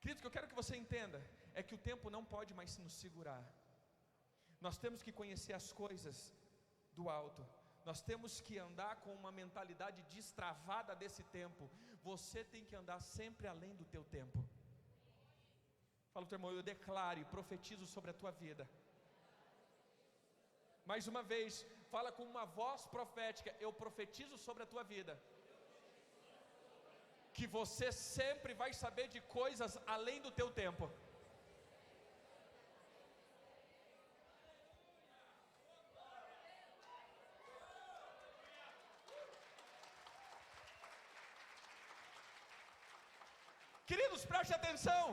Querido, o que eu quero que você entenda é que o tempo não pode mais nos segurar. Nós temos que conhecer as coisas do alto. Nós temos que andar com uma mentalidade destravada desse tempo. Você tem que andar sempre além do teu tempo. Fala para o teu irmão: eu declaro e profetizo sobre a tua vida. Mais uma vez, fala com uma voz profética: eu profetizo sobre a tua vida, que você sempre vai saber de coisas além do teu tempo. Queridos, preste atenção.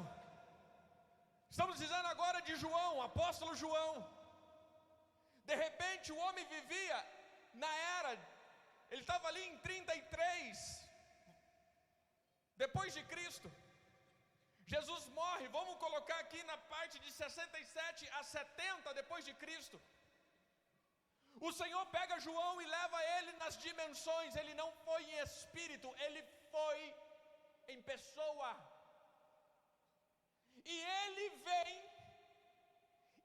Estamos dizendo agora de João, apóstolo João. De repente o homem vivia na era, ele estava ali em 33 depois de Cristo. Jesus morre, vamos colocar aqui na parte de 67 a 70 depois de Cristo. O Senhor pega João e leva ele nas dimensões. Ele não foi em espírito, ele foi em pessoa. E ele vem,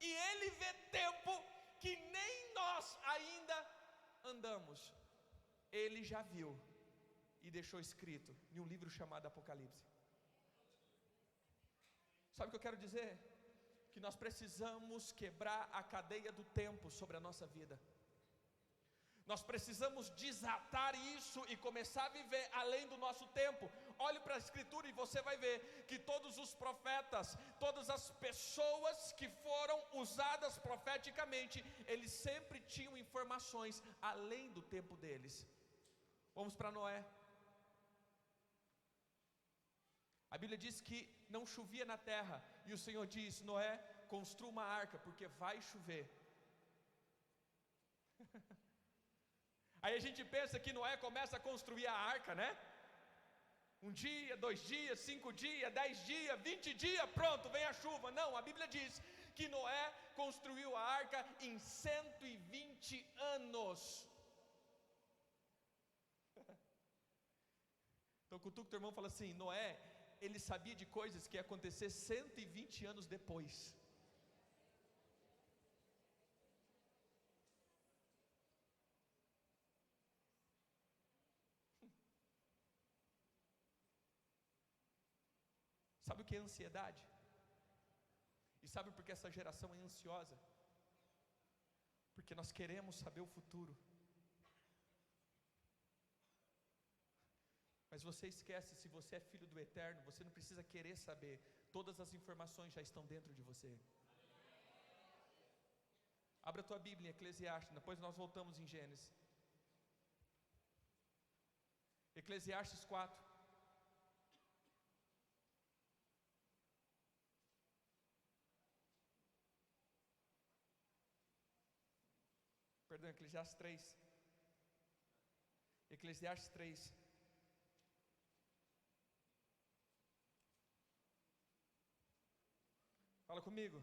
e ele vê tempo que nem nós ainda andamos. Ele já viu e deixou escrito em um livro chamado Apocalipse. Sabe o que eu quero dizer? Que nós precisamos quebrar a cadeia do tempo sobre a nossa vida. Nós precisamos desatar isso e começar a viver além do nosso tempo. Olhe para a Escritura e você vai ver que todos os profetas, todas as pessoas que foram usadas profeticamente, eles sempre tinham informações além do tempo deles. Vamos para Noé. A Bíblia diz que não chovia na terra, e o Senhor diz: Noé, construa uma arca, porque vai chover. Aí a gente pensa que Noé começa a construir a arca, né? 1 dia, 2 dias, 5 dias, 10 dias, 20 dias, pronto, vem a chuva. Não, a Bíblia diz que Noé construiu a arca em 120 anos. Então cutuca o teu irmão e fala assim: Noé, ele sabia de coisas que ia acontecer 120 anos depois. Sabe o que é ansiedade? E sabe por que essa geração é ansiosa? Porque nós queremos saber o futuro. Mas você esquece, se você é filho do Eterno, você não precisa querer saber. Todas as informações já estão dentro de você. Abra a tua Bíblia em Eclesiastes, depois nós voltamos em Gênesis. Eclesiastes 4. Perdão, Eclesiastes 3. Eclesiastes 3. Fala comigo.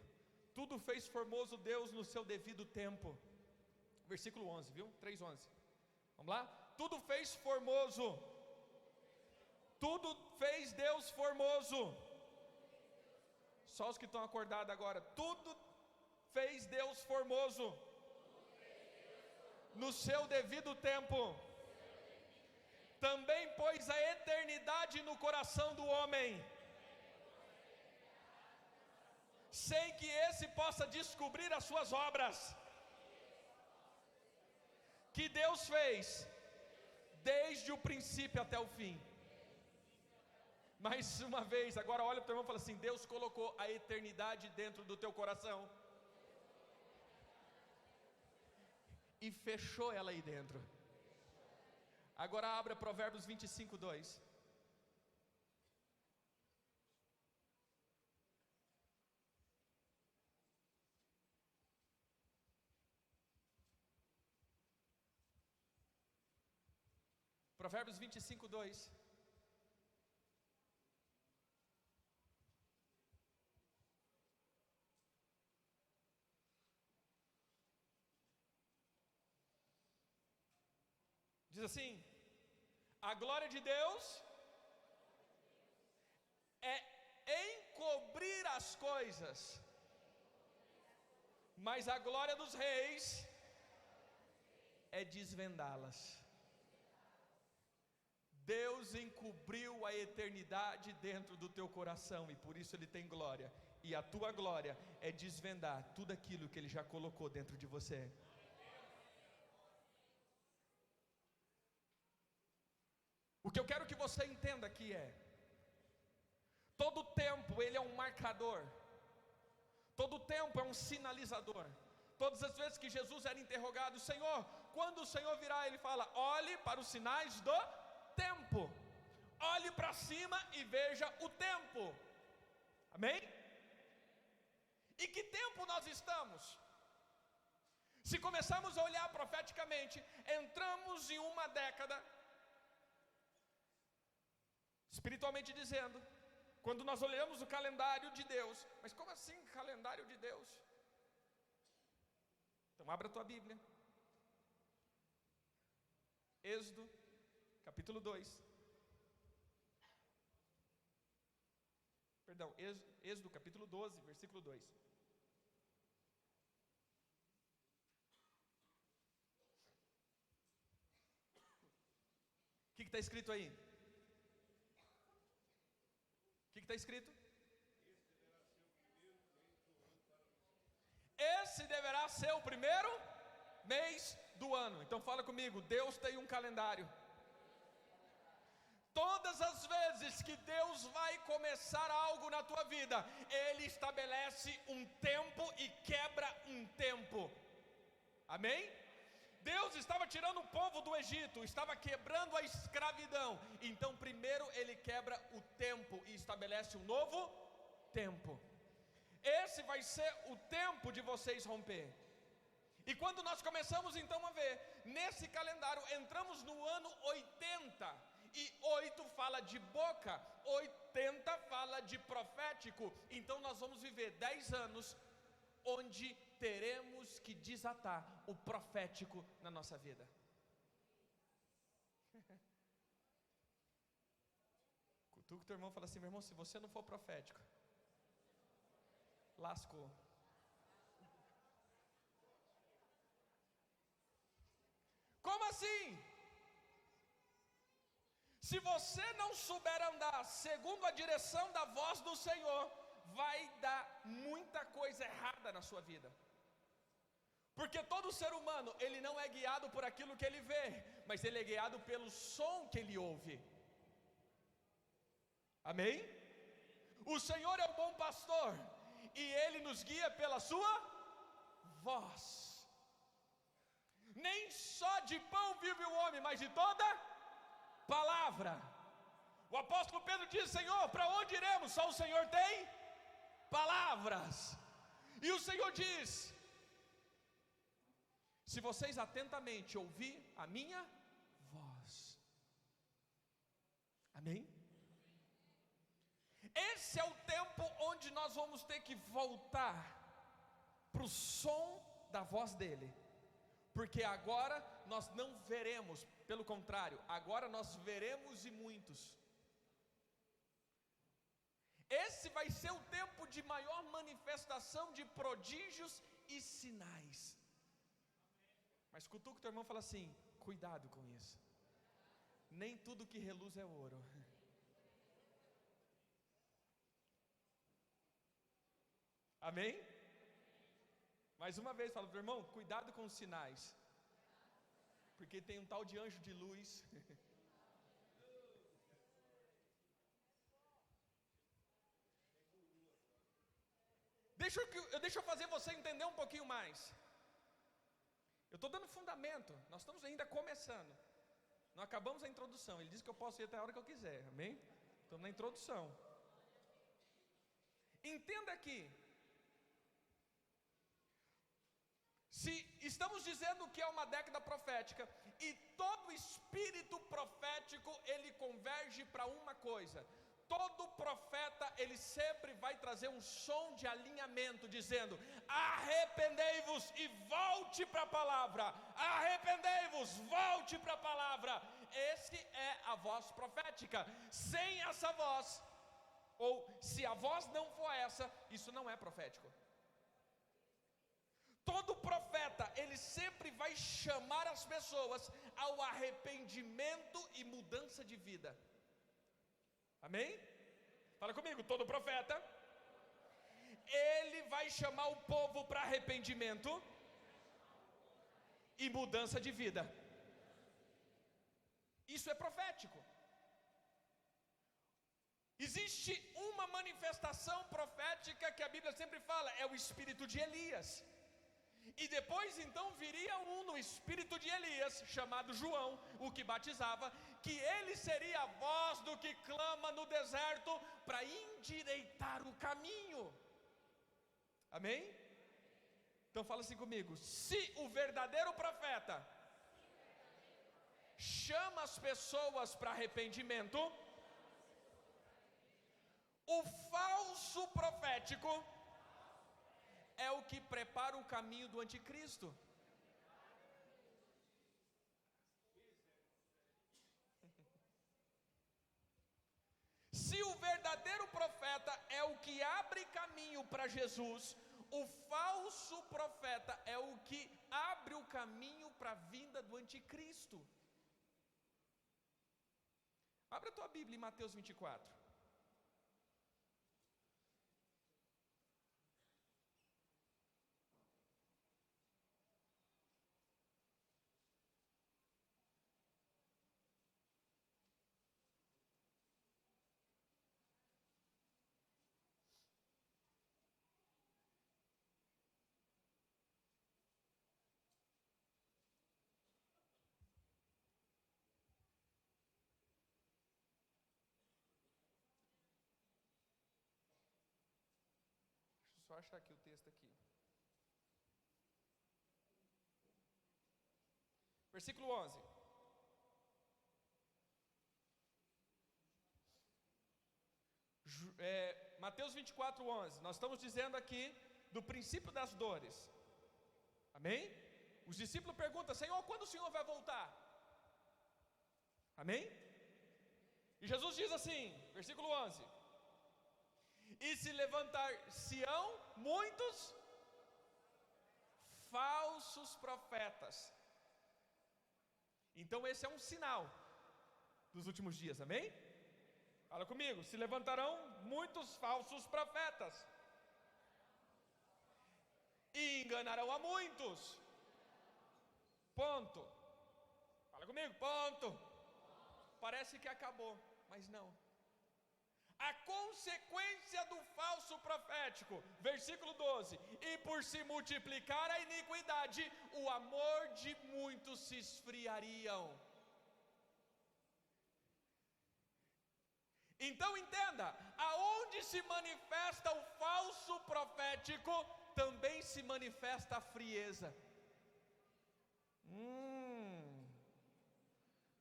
Tudo fez formoso Deus no seu devido tempo. Versículo 11, viu? 3:11. Vamos lá? Tudo fez formoso. Tudo fez Deus formoso. Só os que estão acordados agora. Tudo fez Deus formoso no seu devido tempo. Também pôs a eternidade no coração do homem, sem que esse possa descobrir as suas obras, que Deus fez desde o princípio até o fim. Mais uma vez, agora olha para o teu irmão e fala assim: Deus colocou a eternidade dentro do teu coração e fechou ela aí dentro. Agora abra Provérbios 25:2. Provérbios 25:2. Diz assim: a glória de Deus é as coisas, mas a glória dos reis é desvendá-las. Deus encobriu a eternidade dentro do teu coração e por isso Ele tem glória. E a tua glória é desvendar tudo aquilo que Ele já colocou dentro de você. O que eu quero que você entenda aqui é: todo tempo Ele é um marcador, todo tempo é um sinalizador. Todas as vezes que Jesus era interrogado: Senhor, quando o Senhor virá? Ele fala: olhe para os sinais do tempo, olhe para cima e veja o tempo. Amém? E que tempo nós estamos? Se começarmos a olhar profeticamente, entramos em uma década, espiritualmente dizendo, quando nós olhamos o calendário de Deus. Mas como assim calendário de Deus? Então abra a tua Bíblia, Êxodo capítulo 2. Perdão, Êxodo capítulo 12, versículo 2. O que está escrito aí? O que está escrito? Esse deverá ser o primeiro mês do ano. Então fala comigo: Deus tem um calendário. Todas as vezes que Deus vai começar algo na tua vida, Ele estabelece um tempo e quebra um tempo. Amém? Deus estava tirando o povo do Egito, estava quebrando a escravidão. Então primeiro Ele quebra o tempo e estabelece um novo tempo. Esse vai ser o tempo de vocês romper. E quando nós começamos então a ver, nesse calendário, entramos no ano 80. E 8 fala de boca, 80 fala de profético. Então nós vamos viver 10 anos onde teremos que desatar o profético na nossa vida. Cutuca o teu irmão e fala assim: meu irmão, se você não for profético, lascou. Como assim? Se você não souber andar segundo a direção da voz do Senhor, vai dar muita coisa errada na sua vida. Porque todo ser humano, ele não é guiado por aquilo que ele vê, mas ele é guiado pelo som que ele ouve. Amém? O Senhor é o bom pastor e Ele nos guia pela sua voz. Nem só de pão vive o homem, mas de toda palavra. O apóstolo Pedro diz: Senhor, para onde iremos? Só o Senhor tem palavras. E o Senhor diz: se vocês atentamente ouvir a minha voz. Amém? Esse é o tempo onde nós vamos ter que voltar para o som da voz dele. Porque agora nós não veremos, pelo contrário, agora nós veremos e muitos. Esse vai ser o tempo de maior manifestação de prodígios e sinais. Mas cutuca o teu irmão e fala assim: cuidado com isso. Nem tudo que reluz é ouro. Amém? Mais uma vez, fala para o irmão: cuidado com os sinais. Porque tem um tal de anjo de luz. Deixa eu fazer você entender um pouquinho mais. Eu estou dando fundamento. Nós estamos ainda começando. Não acabamos a introdução. Ele disse que eu posso ir até a hora que eu quiser. Amém? Estamos na introdução. Entenda aqui. Se estamos dizendo que é uma década profética, e todo espírito profético, ele converge para uma coisa. Todo profeta, ele sempre vai trazer um som de alinhamento, dizendo: arrependei-vos e volte para a palavra. Arrependei-vos, volte para a palavra. Esse é a voz profética. Sem essa voz, ou se a voz não for essa, isso não é profético. Todo profeta, ele sempre vai chamar as pessoas ao arrependimento e mudança de vida. Amém? Fala comigo, todo profeta, ele vai chamar o povo para arrependimento e mudança de vida. Isso é profético. Existe uma manifestação profética que a Bíblia sempre fala, é o espírito de Elias. E depois então viria um no espírito de Elias, chamado João, o que batizava, que ele seria a voz do que clama no deserto para endireitar o caminho. Amém? Então fala assim comigo, se o verdadeiro profeta chama as pessoas para arrependimento, o falso profético é o que prepara o caminho do anticristo. Se o verdadeiro profeta é o que abre caminho para Jesus, o falso profeta é o que abre o caminho para a vinda do anticristo. Abra a tua Bíblia em Mateus 24. Só achar aqui o texto aqui. Versículo 11. Mateus 24, 11. Nós estamos dizendo aqui do princípio das dores. Amém? Os discípulos perguntam, Senhor, quando o Senhor vai voltar? Amém? E Jesus diz assim, versículo 11. E se levantar-se-ão muitos falsos profetas. Então esse é um sinal dos últimos dias, amém? Fala comigo, se levantarão muitos falsos profetas e enganarão a muitos. Ponto. Fala comigo, ponto. Parece que acabou, mas não. A consequência do falso profético, versículo 12: e por se multiplicar a iniquidade, o amor de muitos se esfriariam. Então entenda, aonde se manifesta o falso profético, também se manifesta a frieza.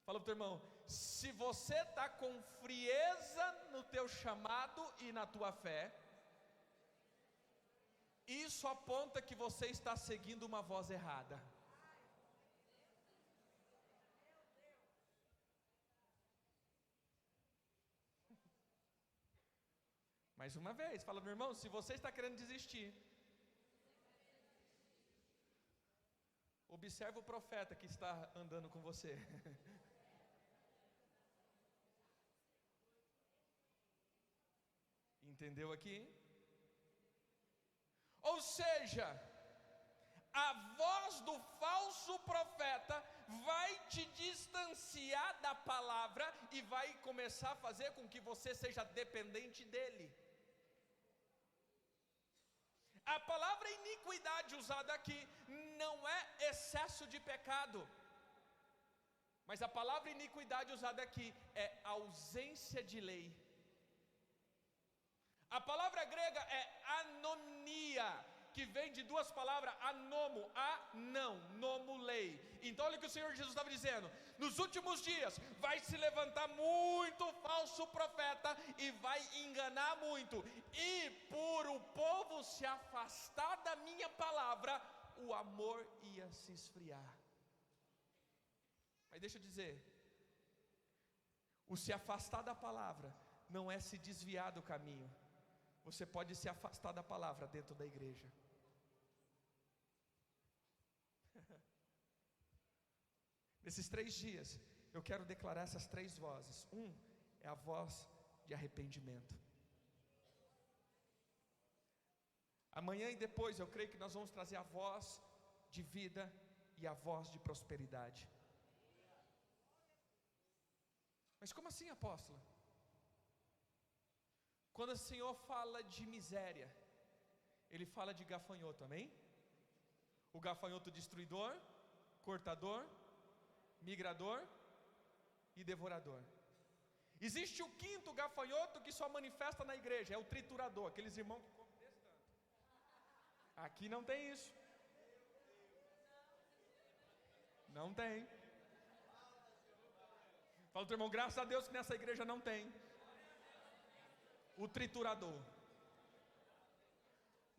Fala para o teu irmão, se você está com frieza no teu chamado e na tua fé, isso aponta que você está seguindo uma voz errada. Mais uma vez, fala meu irmão, se você está querendo desistir, observa o profeta que está andando com você. Entendeu aqui? Ou seja, a voz do falso profeta vai te distanciar da palavra e vai começar a fazer com que você seja dependente dele. A palavra iniquidade usada aqui não é excesso de pecado, mas a palavra iniquidade usada aqui é ausência de lei. A palavra grega é anomia, que vem de duas palavras, anomo, não, nomo, lei. Então olha o que o Senhor Jesus estava dizendo, nos últimos dias vai se levantar muito falso profeta e vai enganar muito, e por o povo se afastar da minha palavra, o amor ia se esfriar. Mas deixa eu dizer, o se afastar da palavra não é se desviar do caminho. Você pode se afastar da palavra dentro da igreja. Nesses 3 dias, eu quero declarar essas 3 vozes. É a voz de arrependimento. Amanhã e depois eu creio que nós vamos trazer a voz de vida e a voz de prosperidade. Mas como assim, apóstolo? Quando o Senhor fala de miséria, Ele fala de gafanhoto, amém? O gafanhoto destruidor, cortador, migrador e devorador. Existe o 5º gafanhoto que só manifesta na igreja, é o triturador, aqueles irmãos que comem desse tanto. Aqui não tem isso. Não tem. Fala o teu irmão, graças a Deus que nessa igreja não tem o triturador.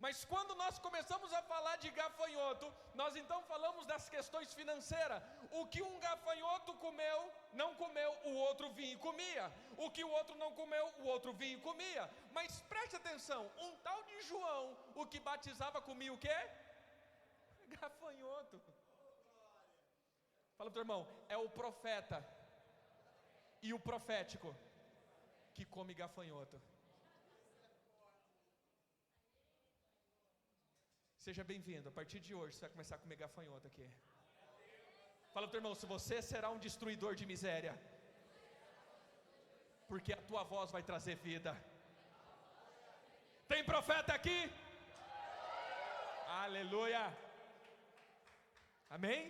Mas quando nós começamos a falar de gafanhoto, nós então falamos das questões financeiras. O que um gafanhoto comeu, não comeu, o outro vinha e comia. O que o outro não comeu, o outro vinha e comia. Mas preste atenção, um tal de João, o que batizava, comia o quê? Gafanhoto. Fala pro teu irmão, é o profeta e o profético que come gafanhoto. Seja bem-vindo, a partir de hoje você vai começar a comer gafanhoto aqui. Fala pro teu irmão, se você será um destruidor de miséria, porque a tua voz vai trazer vida. Tem profeta aqui? Aleluia. Amém?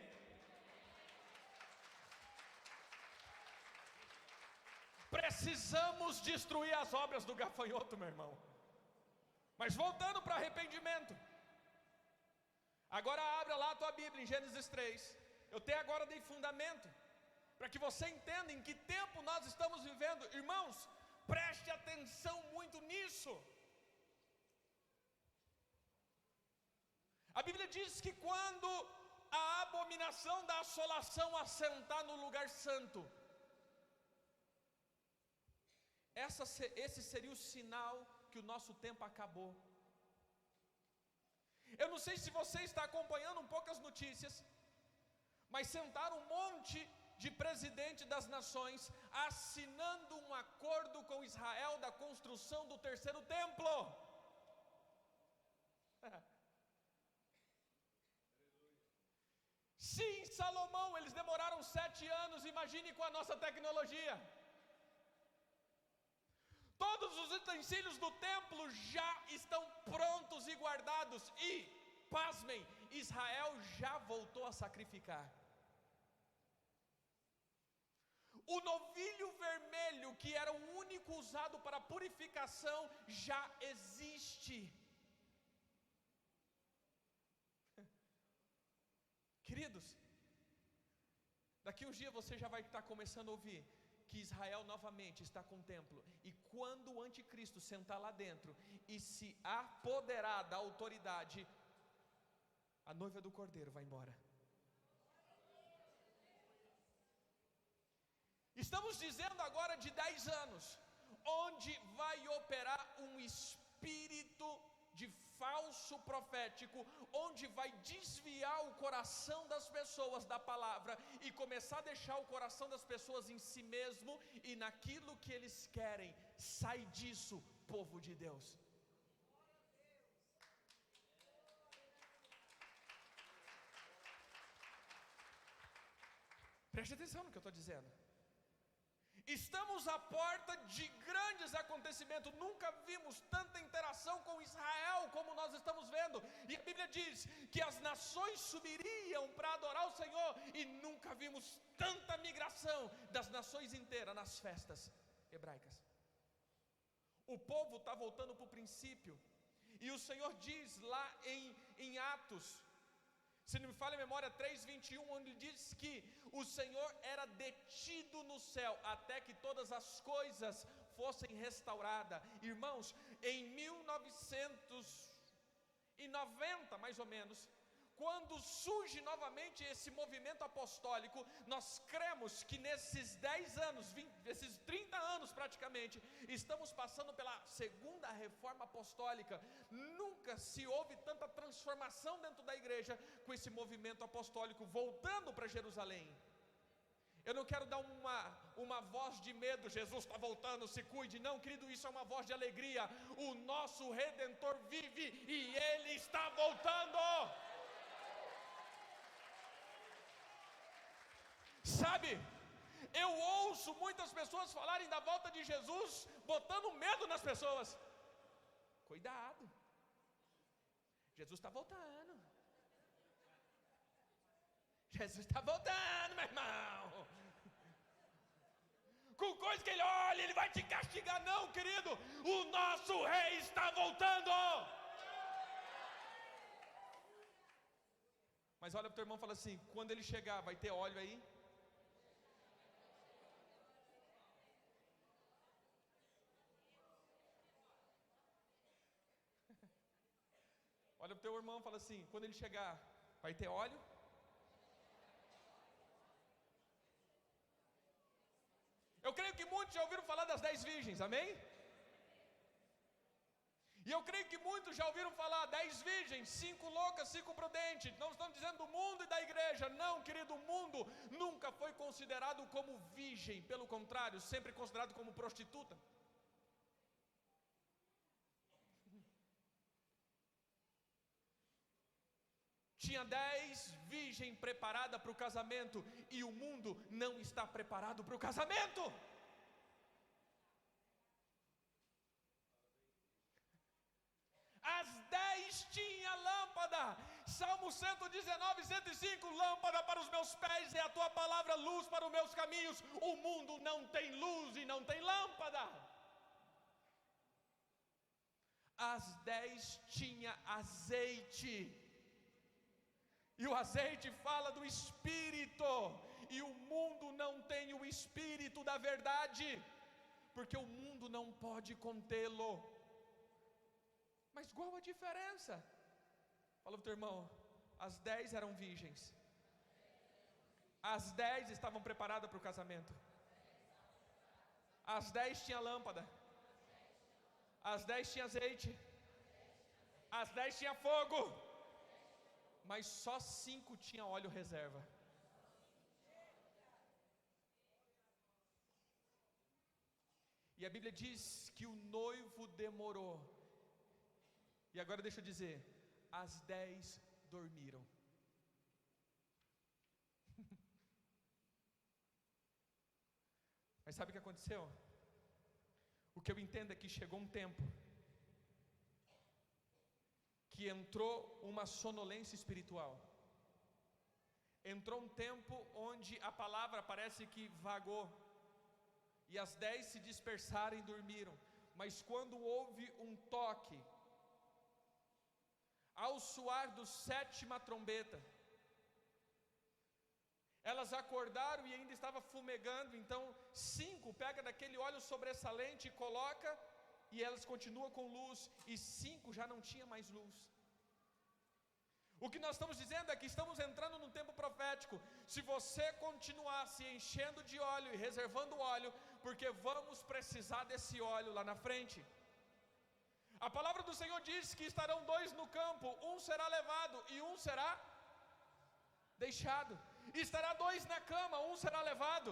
Precisamos destruir as obras do gafanhoto, meu irmão. Mas voltando para arrependimento. Agora abra lá a tua Bíblia em Gênesis 3. Eu tenho agora de fundamento, para que você entenda em que tempo nós estamos vivendo. Irmãos, preste atenção muito nisso. A Bíblia diz que quando a abominação da assolação assentar no lugar santo, esse seria o sinal que o nosso tempo acabou. Eu não sei se você está acompanhando um pouco as notícias, mas sentaram um monte de presidente das nações assinando um acordo com Israel da construção do 3º templo. Sim, Salomão, eles demoraram 7 anos, imagine com a nossa tecnologia. Todos os utensílios do templo já estão prontos e guardados. E, pasmem, Israel já voltou a sacrificar. O novilho vermelho, que era o único usado para purificação, já existe. Queridos, daqui uns dias você já vai estar começando a ouvir que Israel novamente está com o templo, e quando o anticristo sentar lá dentro e se apoderar da autoridade, a noiva do cordeiro vai embora. Estamos dizendo agora de 10 anos, onde vai operar um espírito de falso profético, onde vai desviar o coração das pessoas da palavra e começar a deixar o coração das pessoas em si mesmo e naquilo que eles querem. Sai disso, povo de Deus. Preste atenção no que eu estou dizendo. Estamos à porta de grandes acontecimentos. Nunca vimos tanta interação com Israel como nós estamos vendo. E a Bíblia diz que as nações subiriam para adorar o Senhor, e nunca vimos tanta migração das nações inteiras nas festas hebraicas. O povo está voltando para o princípio. E o Senhor diz lá em Atos, se não me falha a memória, 3:21, onde ele diz que o Senhor era detido no céu até que todas as coisas fossem restauradas. Irmãos, em 1990 mais ou menos, quando surge novamente esse movimento apostólico, nós cremos que nesses 10 anos, esses 30 anos praticamente, estamos passando pela segunda reforma apostólica. Nunca se houve tanta transformação dentro da igreja com esse movimento apostólico voltando para Jerusalém. Eu não quero dar uma voz de medo, Jesus está voltando, se cuide. Não, querido, isso é uma voz de alegria. O nosso Redentor vive e Ele está voltando. Sabe, eu ouço muitas pessoas falarem da volta de Jesus, botando medo nas pessoas. Cuidado, Jesus está voltando. Jesus está voltando, meu irmão. Com coisa que ele olha, ele vai te castigar. Não, querido, o nosso rei está voltando. Mas olha para o teu irmão e fala assim: quando ele chegar, vai ter óleo aí? Olha para o teu irmão e fala assim: quando ele chegar, vai ter óleo? Eu creio que muitos já ouviram falar das 10 virgens, amém? E eu creio que muitos já ouviram falar 10 virgens, 5 loucas, 5 prudentes. Não estamos dizendo do mundo e da igreja. Não, querido, o mundo nunca foi considerado como virgem. Pelo contrário, sempre considerado como prostituta. Tinha 10 virgens preparadas para o casamento, e o mundo não está preparado para o casamento. As 10 tinham lâmpada. Salmo 119, 105: lâmpada para os meus pés é a tua palavra, luz para os meus caminhos. O mundo não tem luz e não tem lâmpada. As 10 tinham azeite. E o azeite fala do Espírito, e o mundo não tem o Espírito da verdade, porque o mundo não pode contê-lo. Mas qual a diferença? Fala para o teu irmão: as 10 eram virgens, as 10 estavam preparadas para o casamento, as 10 tinham lâmpada, as 10 tinham azeite, as 10 tinham fogo, mas só 5 tinha óleo reserva. E a Bíblia diz que o noivo demorou. E agora deixa eu dizer: as 10 dormiram. Mas sabe o que aconteceu? O que eu entendo é que chegou um tempo que entrou uma sonolência espiritual. Entrou um tempo onde a palavra parece que vagou, e as 10 se dispersaram e dormiram. Mas quando houve um toque, ao soar do 7ª trombeta, elas acordaram e ainda estava fumegando. Então 5 pega daquele óleo sobressalente e coloca, e elas continuam com luz, e 5 já não tinha mais luz. O que nós estamos dizendo é que estamos entrando num tempo profético. Se você continuar se enchendo de óleo e reservando óleo, porque vamos precisar desse óleo lá na frente. A palavra do Senhor diz que estarão 2 no campo, um será levado e um será deixado. Estará 2 na cama, um será levado.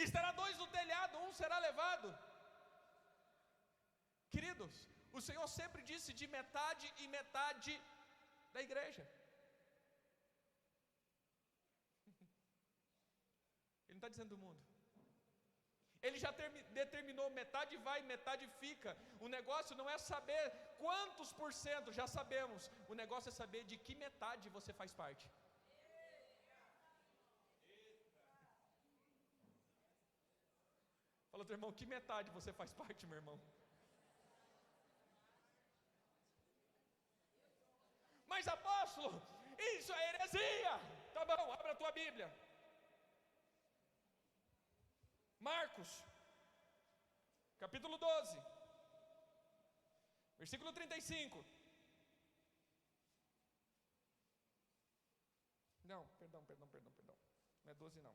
Estará 2 no telhado, um será levado. Queridos, o Senhor sempre disse de metade e metade da igreja. Ele não está dizendo do mundo. Ele já determinou: metade vai, metade fica. O negócio não é saber quantos por cento, já sabemos. O negócio é saber de que metade você faz parte. Fala, teu irmão, que metade você faz parte, meu irmão? Mas apóstolo, isso é heresia. Tá bom, abre a tua Bíblia. Marcos, capítulo 12, versículo 35. Não, perdão. Não é 12 não.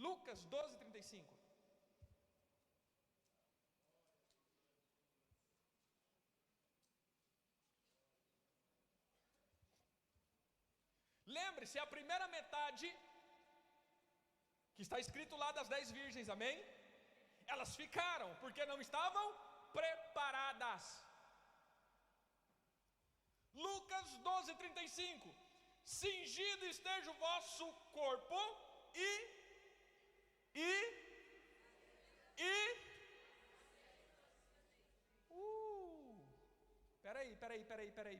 Lucas 12:35. Lembre-se, a primeira metade, que está escrito lá das 10 virgens, amém? Elas ficaram, porque não estavam preparadas. Lucas 12:35. Cingido esteja o vosso corpo e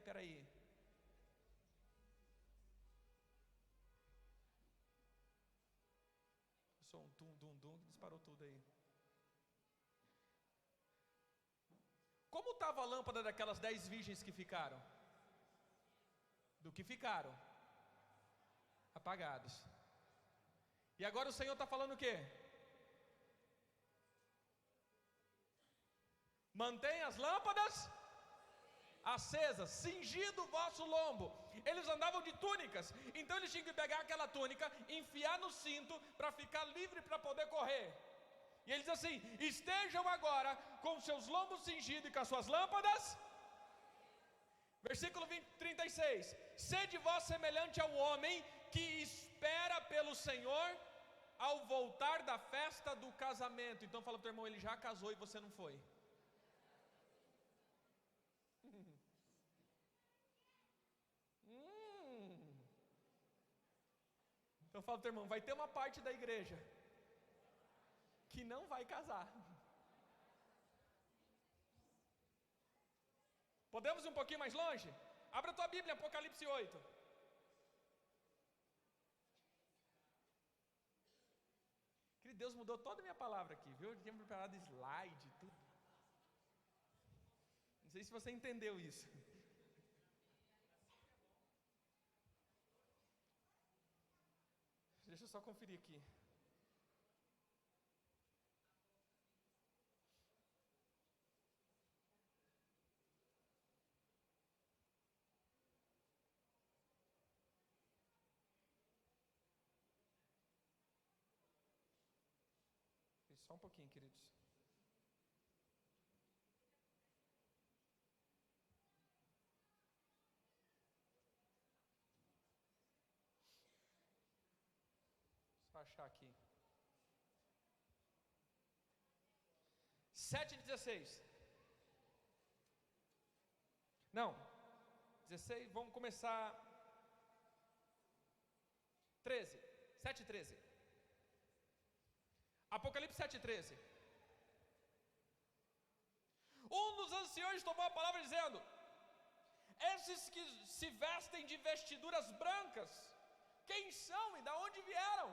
Peraí. Só um tum, que disparou tudo aí. Como estava a lâmpada daquelas 10 virgens que ficaram? Do que ficaram? Apagados. E agora o Senhor está falando o quê? Mantenha as lâmpadas acesas, cingido o vosso lombo. Eles andavam de túnicas, então eles tinham que pegar aquela túnica, enfiar no cinto para ficar livre para poder correr. E ele diz assim: estejam agora com seus lombos cingidos e com as suas lâmpadas. Versículo 36. Sede vós semelhante ao homem que espera pelo Senhor ao voltar da festa do casamento. Então fala para o teu irmão, ele já casou e você não foi. Então fala para o teu irmão, vai ter uma parte da igreja que não vai casar. Podemos ir um pouquinho mais longe? Abra a tua Bíblia, Apocalipse 8. Querido, Deus mudou toda a minha palavra aqui, viu? Eu tinha preparado slide, tudo. Não sei se você entendeu isso. Deixa eu só conferir aqui. Só um pouquinho, queridos. Só achar aqui. 7:16. Não, 16, vamos começar. 13, 7:13. Apocalipse 7:13. Um dos anciões tomou a palavra dizendo: esses que se vestem de vestiduras brancas, quem são e da onde vieram?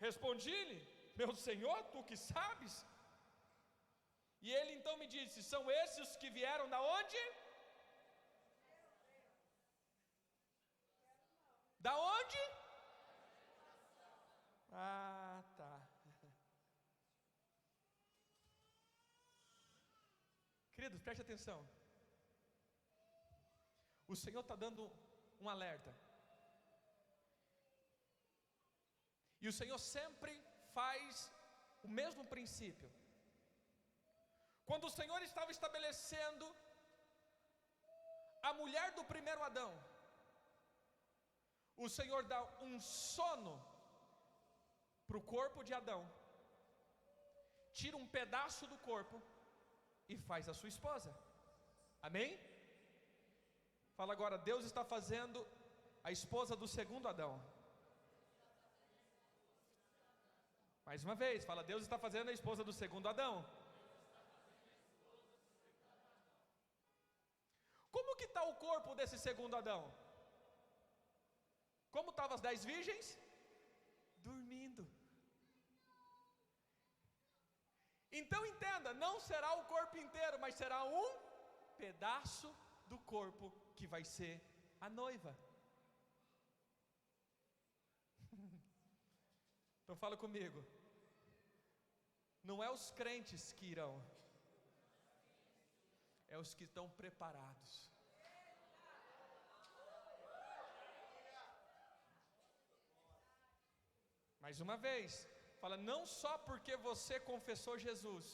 Respondi-lhe: meu Senhor, tu que sabes. E ele então me disse: são esses os que vieram da onde? Da onde? Ah, tá. Queridos, preste atenção. O Senhor está dando um alerta. E o Senhor sempre faz o mesmo princípio. Quando o Senhor estava estabelecendo a mulher do primeiro Adão, o Senhor dá um sono para o corpo de Adão, tira um pedaço do corpo e faz a sua esposa. Amém? Fala agora, Deus está fazendo a esposa do segundo Adão. Mais uma vez, fala, Deus está fazendo a esposa do segundo Adão. Como que está o corpo desse segundo Adão? Como estavam as 10 virgens? Dormindo. Então entenda, não será o corpo inteiro, mas será um pedaço do corpo que vai ser a noiva. Então fala comigo. não é os crentes que irão, é os que estão preparados. Mais uma vez, fala, não só porque você confessou Jesus,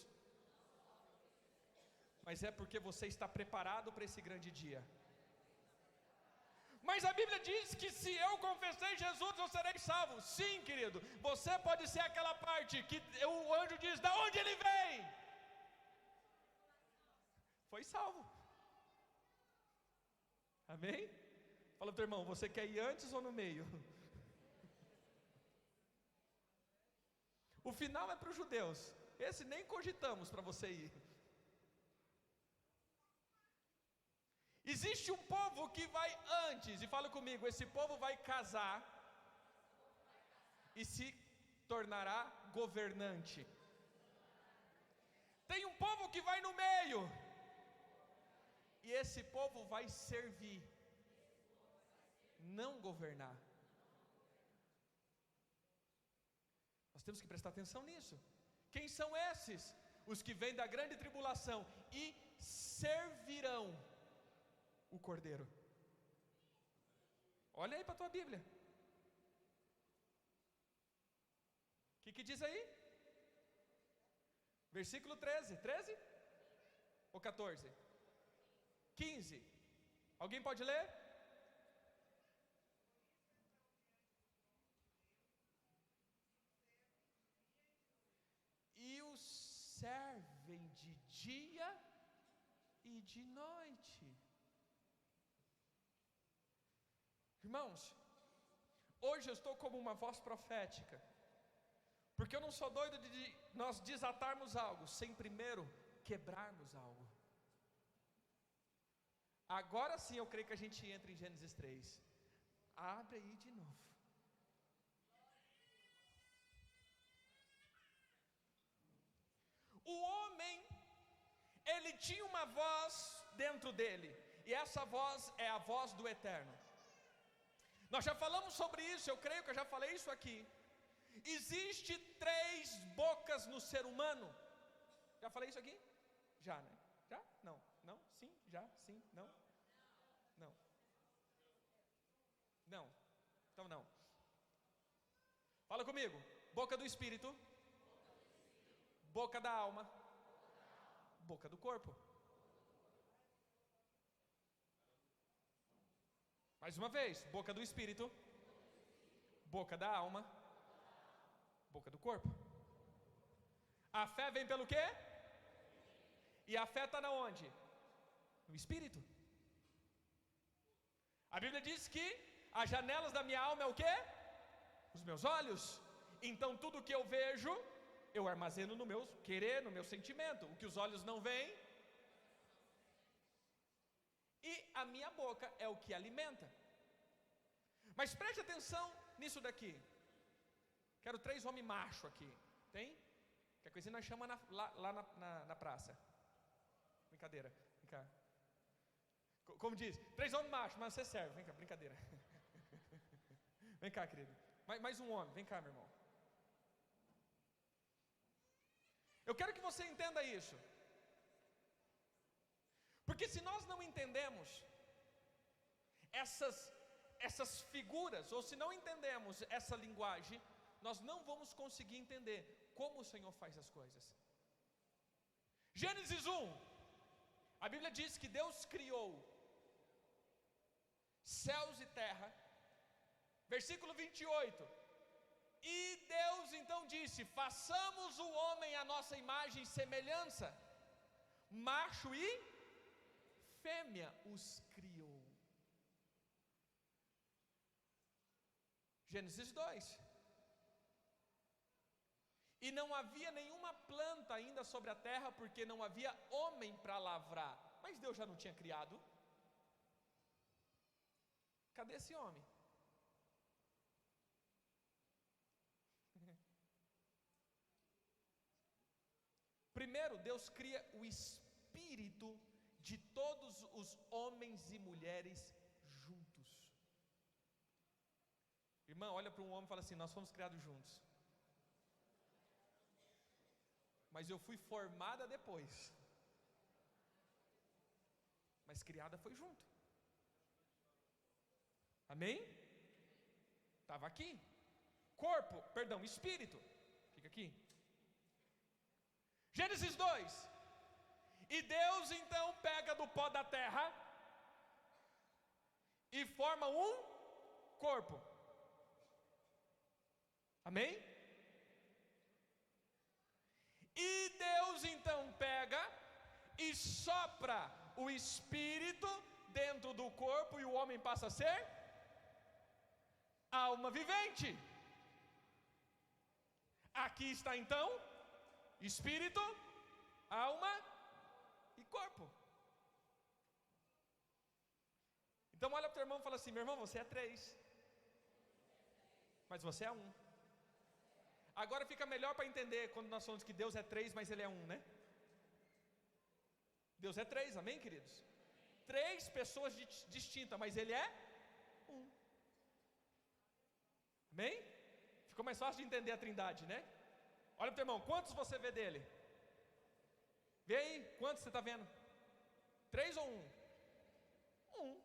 mas é porque você está preparado para esse grande dia. Mas a Bíblia diz que se eu confessei Jesus, eu serei salvo. Sim, querido, você pode ser aquela parte que o anjo diz, da onde ele vem? Foi salvo. Amém? Fala para o teu irmão, você quer ir antes ou no meio? O final é para os judeus, esse nem cogitamos para você ir. Existe um povo que vai antes, e fala comigo, esse povo vai casar e se tornará governante. Tem um povo que vai no meio, e esse povo vai servir, não governar. Nós temos que prestar atenção nisso. Quem são esses? Os que vêm da grande tribulação e servirão o Cordeiro. Olha aí para a tua Bíblia. O que diz aí? Versículo 13. 13? Ou 14? 15. Alguém pode ler? E os servem de dia e de noite. Irmãos, hoje eu estou como uma voz profética, porque eu não sou doido de nós desatarmos algo sem primeiro quebrarmos algo. Agora sim eu creio que a gente entra em Gênesis 3. Abre aí de novo. O homem, ele tinha uma voz dentro dele, e essa voz é a voz do Eterno. Nós já falamos sobre isso, eu creio que eu já falei isso aqui. Existe 3 bocas no ser humano. Já falei isso aqui? Já, né? Já? Não? Não? Sim? Já? Sim? Não? Não. Não. Então não. Fala comigo. Boca do espírito. Boca da alma. Boca do corpo. Mais uma vez, boca do espírito, boca da alma, boca do corpo. A fé vem pelo quê? E a fé está na onde? No espírito. A Bíblia diz que as janelas da minha alma é o quê? Os meus olhos. Então tudo que eu vejo, eu armazeno no meu querer, no meu sentimento. O que os olhos não veem. E a minha boca é o que alimenta. Mas preste atenção nisso daqui. Quero 3 homens machos aqui. Tem? Que a coisinha nós chamamos lá na praça. Brincadeira. Vem cá. Como diz? 3 homens machos, mas você serve. Vem cá, brincadeira. Vem cá, querido. Mais um homem. Vem cá, meu irmão. Eu quero que você entenda isso. Porque se nós não entendemos essas figuras, ou se não entendemos essa linguagem, nós não vamos conseguir entender como o Senhor faz as coisas. Gênesis 1, a Bíblia diz que Deus criou céus e terra. Versículo 28. E Deus então disse: façamos o homem à nossa imagem e semelhança, macho e fêmea os criou. Gênesis 2. E não havia nenhuma planta ainda sobre a terra, porque não havia homem para lavrar. Mas Deus já não tinha criado? Cadê esse homem? Primeiro, Deus cria o espírito de todos os homens e mulheres juntos. Irmão, olha para um homem e fala assim: nós fomos criados juntos. mas eu fui formada depois. Mas criada foi junto. Amém? Estava aqui. Corpo, perdão, espírito. Fica aqui. Gênesis 2. E Deus então pega do pó da terra e forma um corpo. Amém? E Deus então pega e sopra o espírito dentro do corpo e o homem passa a ser alma vivente. Aqui está então espírito, alma e corpo. Então olha para o teu irmão e fala assim: meu irmão, você é 3, mas você é 1. Agora fica melhor para entender quando nós falamos que Deus é 3, mas Ele é 1, né? Deus é 3, amém, queridos? 3 pessoas distintas, mas Ele é 1. Amém? Ficou mais fácil de entender a trindade, né? Olha para o teu irmão, quantos você vê dele? Vê aí, quantos você está vendo? 3 ou 1? 1.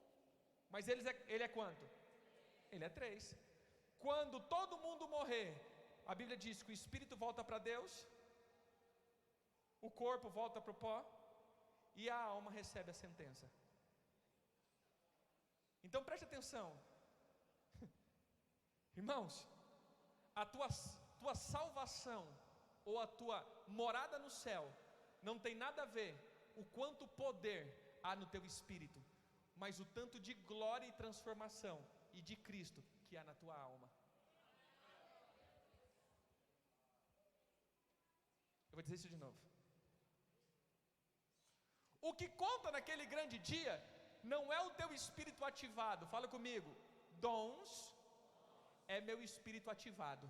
Mas ele é quanto? Ele é 3. Quando todo mundo morrer, a Bíblia diz que o espírito volta para Deus, o corpo volta para o pó e a alma recebe a sentença. Então preste atenção. Irmãos, a tua salvação ou a tua morada no céu não tem nada a ver o quanto poder há no teu espírito, mas o tanto de glória e transformação e de Cristo que há na tua alma. Eu vou dizer isso de novo. O que conta naquele grande dia não é o teu espírito ativado. Fala comigo. Dons é meu espírito ativado.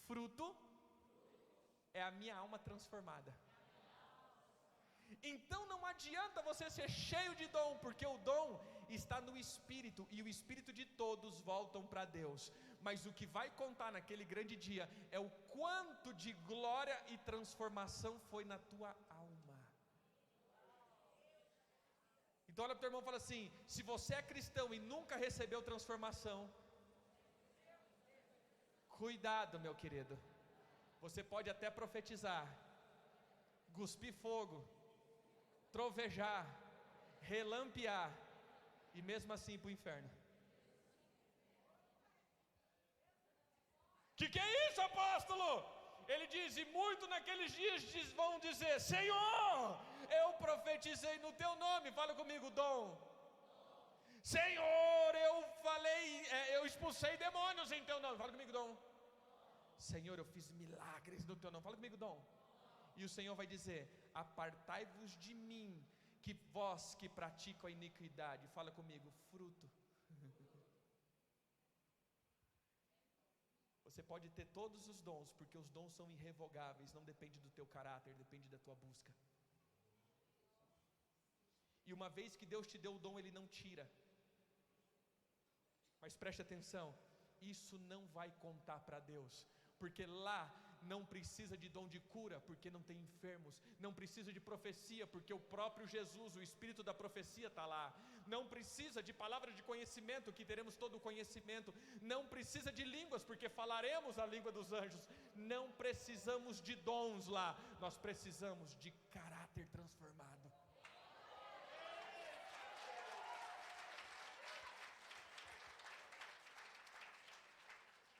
Fruto é a minha alma transformada. Então não adianta você ser cheio de dom, porque o dom está no espírito e o espírito de todos voltam para Deus. Mas o que vai contar naquele grande dia é o quanto de glória e transformação foi na tua alma. Então olha para o teu irmão e fala assim: se você é cristão e nunca recebeu transformação, cuidado, meu querido. Você pode até profetizar, cuspir fogo, trovejar, relampear, e mesmo assim ir para o inferno. Que é isso, apóstolo? Ele diz: e muito naqueles dias vão dizer: Senhor, eu profetizei no teu nome. Fala comigo, dom. Senhor, eu expulsei demônios em teu nome. Fala comigo, dom. Senhor, eu fiz milagres no teu nome. Fala comigo, dom. E o Senhor vai dizer: apartai-vos de mim, que vós que praticam a iniquidade. Fala comigo, fruto. Você pode ter todos os dons, porque os dons são irrevogáveis, não depende do teu caráter, depende da tua busca. E uma vez que Deus te deu o dom, Ele não tira. Mas preste atenção, isso não vai contar para Deus, porque lá não precisa de dom de cura, porque não tem enfermos. Não precisa de profecia, porque o próprio Jesus, o Espírito da profecia está lá. Não precisa de palavra de conhecimento, que teremos todo o conhecimento. Não precisa de línguas, porque falaremos a língua dos anjos. Não precisamos de dons lá, nós precisamos de caráter transformado.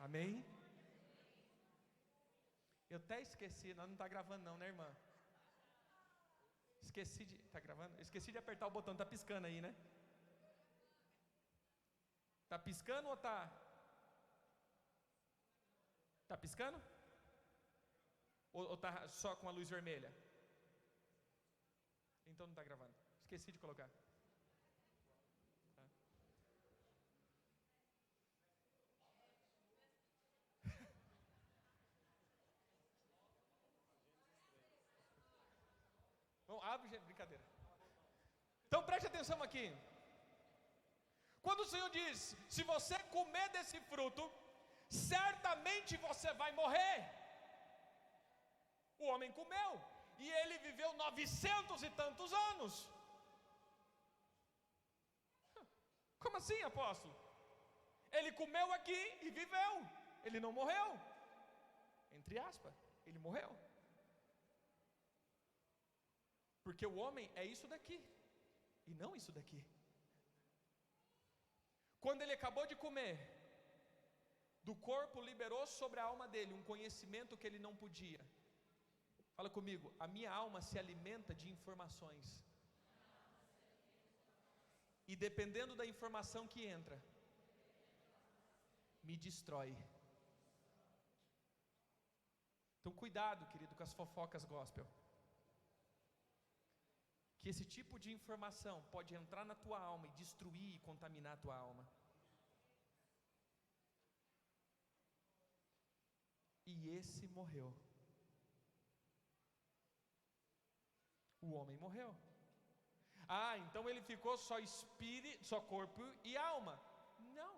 Amém? Eu até esqueci, nós não está gravando não, né, irmã? Está gravando? Esqueci de apertar o botão, está piscando aí, né? Está piscando ou está? Está piscando? Ou está só com a luz vermelha? Então não está gravando. Esqueci de colocar. Bom, abre, brincadeira. Então preste atenção aqui. Quando o Senhor diz: se você comer desse fruto, certamente você vai morrer. O homem comeu, e ele viveu 900 e tantos anos. Como assim, apóstolo? Ele comeu aqui e viveu, ele não morreu. Entre aspas, ele morreu. Porque o homem é isso daqui, e não isso daqui. Quando ele acabou de comer, do corpo liberou sobre a alma dele um conhecimento que ele não podia. Fala comigo, a minha alma se alimenta de informações. E dependendo da informação que entra, me destrói. Então cuidado, querido, com as fofocas gospel. Que esse tipo de informação pode entrar na tua alma e destruir e contaminar a tua alma. E esse morreu. O homem morreu. Ah, então ele ficou só espírito, só corpo e alma. Não.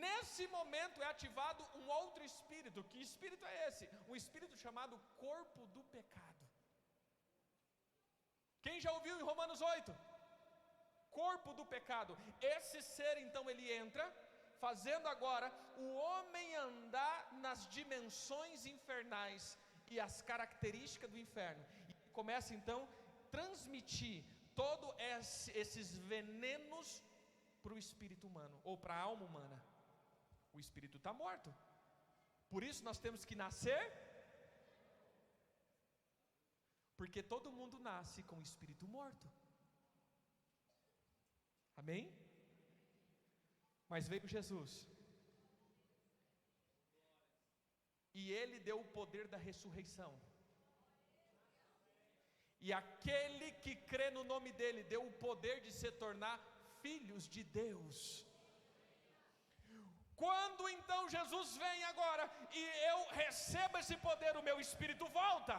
Nesse momento é ativado um outro espírito. Que espírito é esse? Um espírito chamado corpo do pecado. Quem já ouviu em Romanos 8? Corpo do pecado. Esse ser então ele entra, fazendo agora o homem andar nas dimensões infernais e as características do inferno. E começa então a transmitir todos esses venenos para o espírito humano, ou para a alma humana. O espírito está morto. Por isso nós temos que nascer. Porque todo mundo nasce com o espírito morto. Amém? Mas veio Jesus. E Ele deu o poder da ressurreição. E aquele que crê no nome dEle, deu o poder de se tornar filhos de Deus. Quando então Jesus vem agora, e eu recebo esse poder, o meu espírito volta.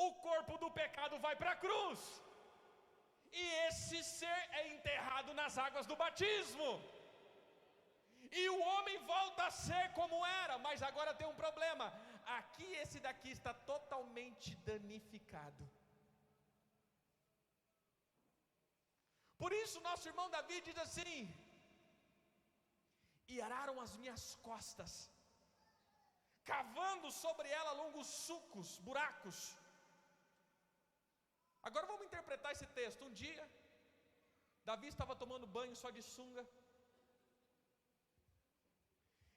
O corpo do pecado vai para a cruz. E esse ser é enterrado nas águas do batismo. E o homem volta a ser como era, mas agora tem um problema. Aqui esse daqui está totalmente danificado. Por isso nosso irmão Davi diz assim: e araram as minhas costas, cavando sobre ela longos sulcos, buracos. Agora vamos interpretar esse texto. Um dia, Davi estava tomando banho só de sunga.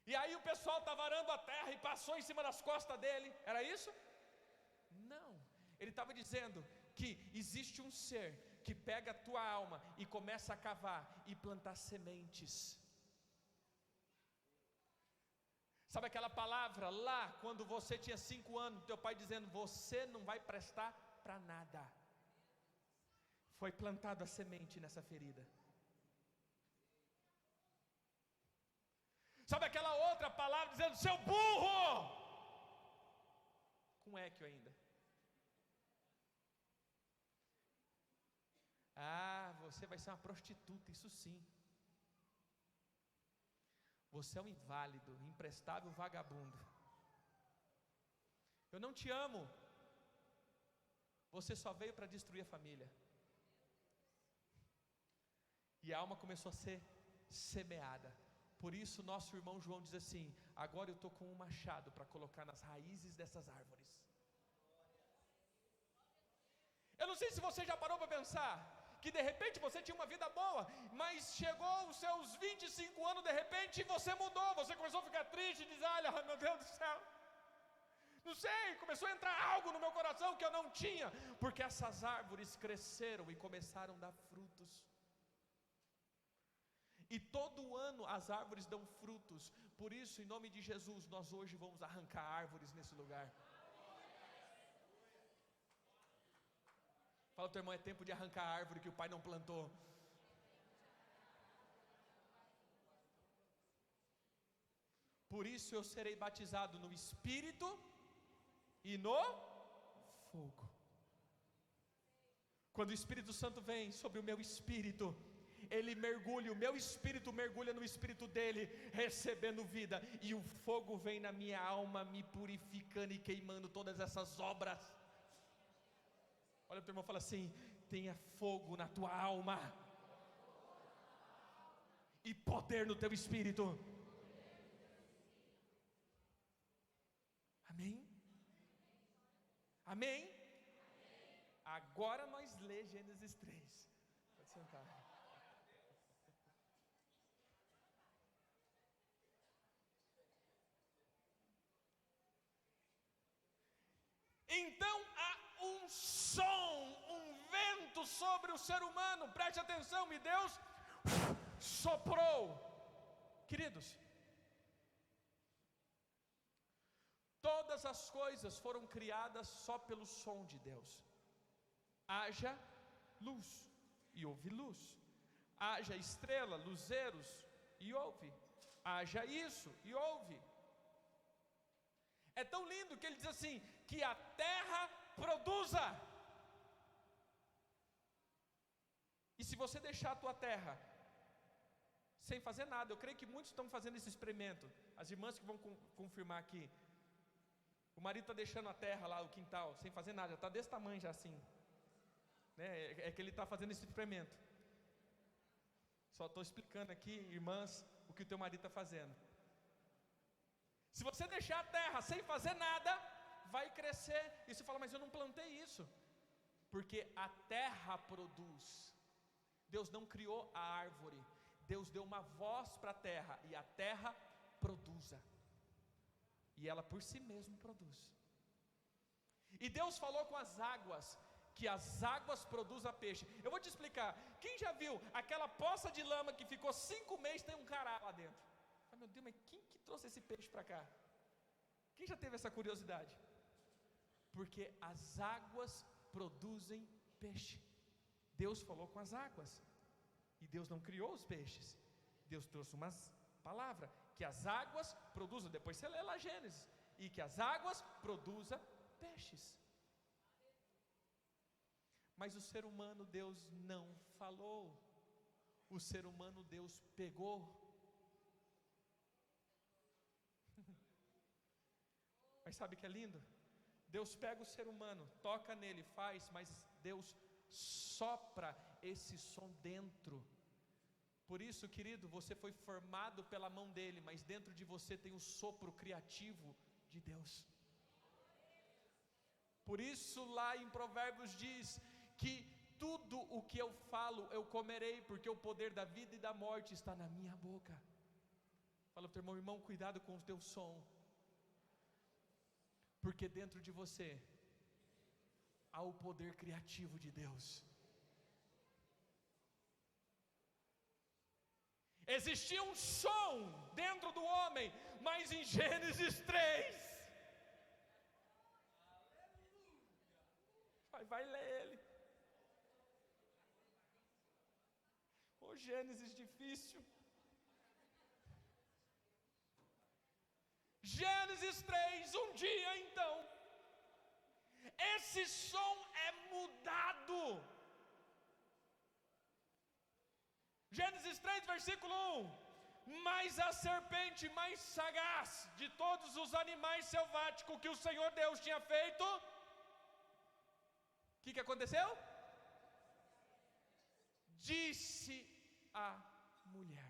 E aí o pessoal estava arando a terra e passou em cima das costas dele. Era isso? Não. Ele estava dizendo que existe um ser que pega a tua alma e começa a cavar e plantar sementes. Sabe aquela palavra lá, quando você tinha 5 anos, teu pai dizendo, você não vai prestar para nada. Foi plantada a semente nessa ferida. Sabe aquela outra palavra dizendo, seu burro! Com eco ainda. Ah, você vai ser uma prostituta, isso sim. Você é um inválido, imprestável, vagabundo. Eu não te amo. Você só veio para destruir a família. E a alma começou a ser semeada. Por isso nosso irmão João diz assim, agora eu estou com um machado para colocar nas raízes dessas árvores. Eu não sei se você já parou para pensar que de repente você tinha uma vida boa, mas chegou os seus 25 anos, de repente você mudou, você começou a ficar triste, diz, olha, meu Deus do céu, não sei, começou a entrar algo no meu coração que eu não tinha, porque essas árvores cresceram e começaram a dar frutos. E todo ano as árvores dão frutos. Por isso, em nome de Jesus, nós hoje vamos arrancar árvores nesse lugar. Fala teu irmão, é tempo de arrancar a árvore que o pai não plantou. Por isso eu serei batizado no Espírito e no fogo. Quando o Espírito Santo vem sobre o meu espírito, ele mergulha, o meu espírito mergulha no espírito dele, recebendo vida, e o fogo vem na minha alma, me purificando e queimando todas essas obras. Olha para o teu irmão e fala assim: tenha fogo na tua alma e poder no teu espírito. Amém? Amém? Agora nós lê Gênesis 3. Pode sentar. Então há um som, um vento sobre o ser humano. Preste atenção, e Deus soprou. Queridos, todas as coisas foram criadas só pelo som de Deus. Haja luz, e houve luz. Haja estrela, luzeiros, e houve. Haja isso, e houve. É tão lindo que ele diz assim: que a terra produza. E se você deixar a tua terra sem fazer nada, eu creio que muitos estão fazendo esse experimento. As irmãs que vão confirmar aqui. O marido está deixando a terra lá, o quintal, sem fazer nada, já está desse tamanho já assim, né? É que ele está fazendo esse experimento. Só estou explicando aqui, irmãs, o que o teu marido está fazendo. Se você deixar a terra sem fazer nada, vai crescer. E você fala: mas eu não plantei isso. Porque a terra produz. Deus não criou a árvore, Deus deu uma voz para a terra, e a terra produza. E ela por si mesma produz. E Deus falou com as águas, que as águas produzam peixe. Eu vou te explicar. Quem já viu aquela poça de lama que ficou 5 meses, tem um cará lá dentro? Ah, meu Deus, mas quem que trouxe esse peixe para cá? Quem já teve essa curiosidade? Porque as águas produzem peixe. Deus falou com as águas, e Deus não criou os peixes. Deus trouxe uma palavra, que as águas produzam. Depois você lê lá Gênesis, e que as águas produzam peixes. Mas o ser humano, Deus não falou. O ser humano, Deus pegou. Mas sabe o que é lindo? Deus pega o ser humano, toca nele, faz, mas Deus sopra esse som dentro. Por isso, querido, você foi formado pela mão dele, mas dentro de você tem o sopro criativo de Deus. Por isso lá em Provérbios diz que tudo o que eu falo eu comerei, porque o poder da vida e da morte está na minha boca. Fala para o teu irmão: cuidado com o teu som, porque dentro de você há o poder criativo de Deus. Existia um som dentro do homem, mas em Gênesis 3, vai ler ele. Ô, Gênesis difícil. Gênesis 3, um dia então, esse som é mudado. Gênesis 3, versículo 1: mas a serpente mais sagaz de todos os animais selváticos que o Senhor Deus tinha feito, o que aconteceu? Disse a mulher.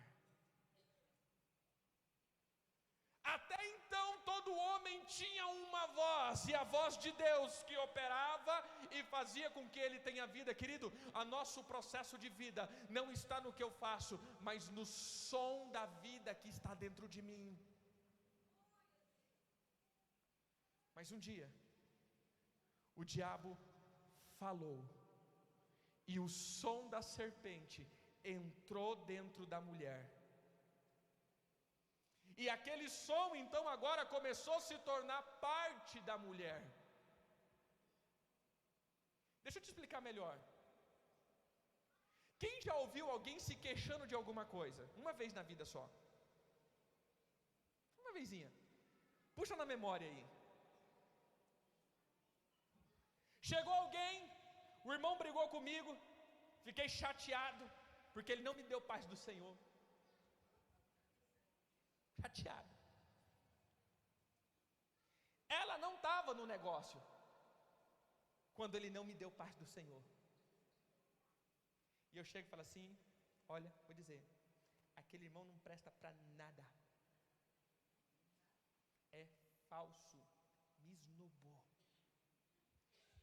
Até então todo homem tinha uma voz, e a voz de Deus que operava e fazia com que ele tenha vida. Querido, o nosso processo de vida não está no que eu faço, mas no som da vida que está dentro de mim. Mas um dia o diabo falou, e o som da serpente entrou dentro da mulher. E aquele som então agora começou a se tornar parte da mulher. Deixa eu te explicar melhor. Quem já ouviu alguém se queixando de alguma coisa? Uma vez na vida só. Uma vezinha. Puxa na memória aí. Chegou alguém, o irmão brigou comigo, fiquei chateado, porque ele não me deu paz do Senhor. Chateada. Ela não estava no negócio quando ele não me deu paz do Senhor. E eu chego e falo assim: olha, vou dizer, aquele irmão não presta para nada, é falso, me esnobou.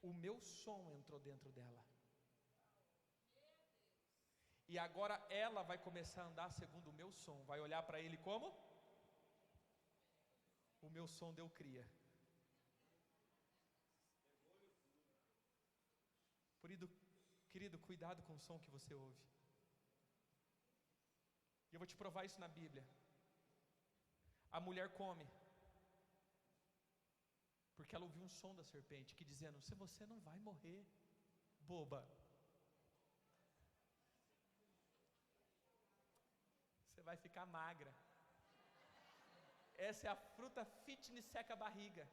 O meu som entrou dentro dela, e agora ela vai começar a andar segundo o meu som. Vai olhar para ele como? O meu som deu cria. Querido, cuidado com o som que você ouve. E eu vou te provar isso na Bíblia. A mulher come porque ela ouviu um som da serpente que dizendo: se você não vai morrer, boba, você vai ficar magra. Essa é a fruta fitness seca a barriga.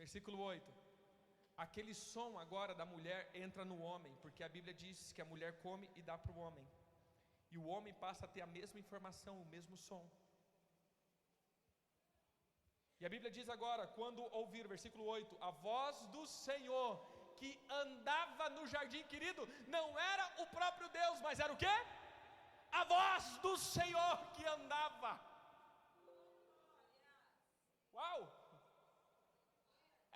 Versículo 8. Aquele som agora da mulher entra no homem, porque a Bíblia diz que a mulher come e dá para o homem, e o homem passa a ter a mesma informação, o mesmo som. E a Bíblia diz agora, quando ouvir, versículo 8, a voz do Senhor que andava no jardim, querido, não era o próprio Deus, mas era o quê? A voz do Senhor que andava. Uau!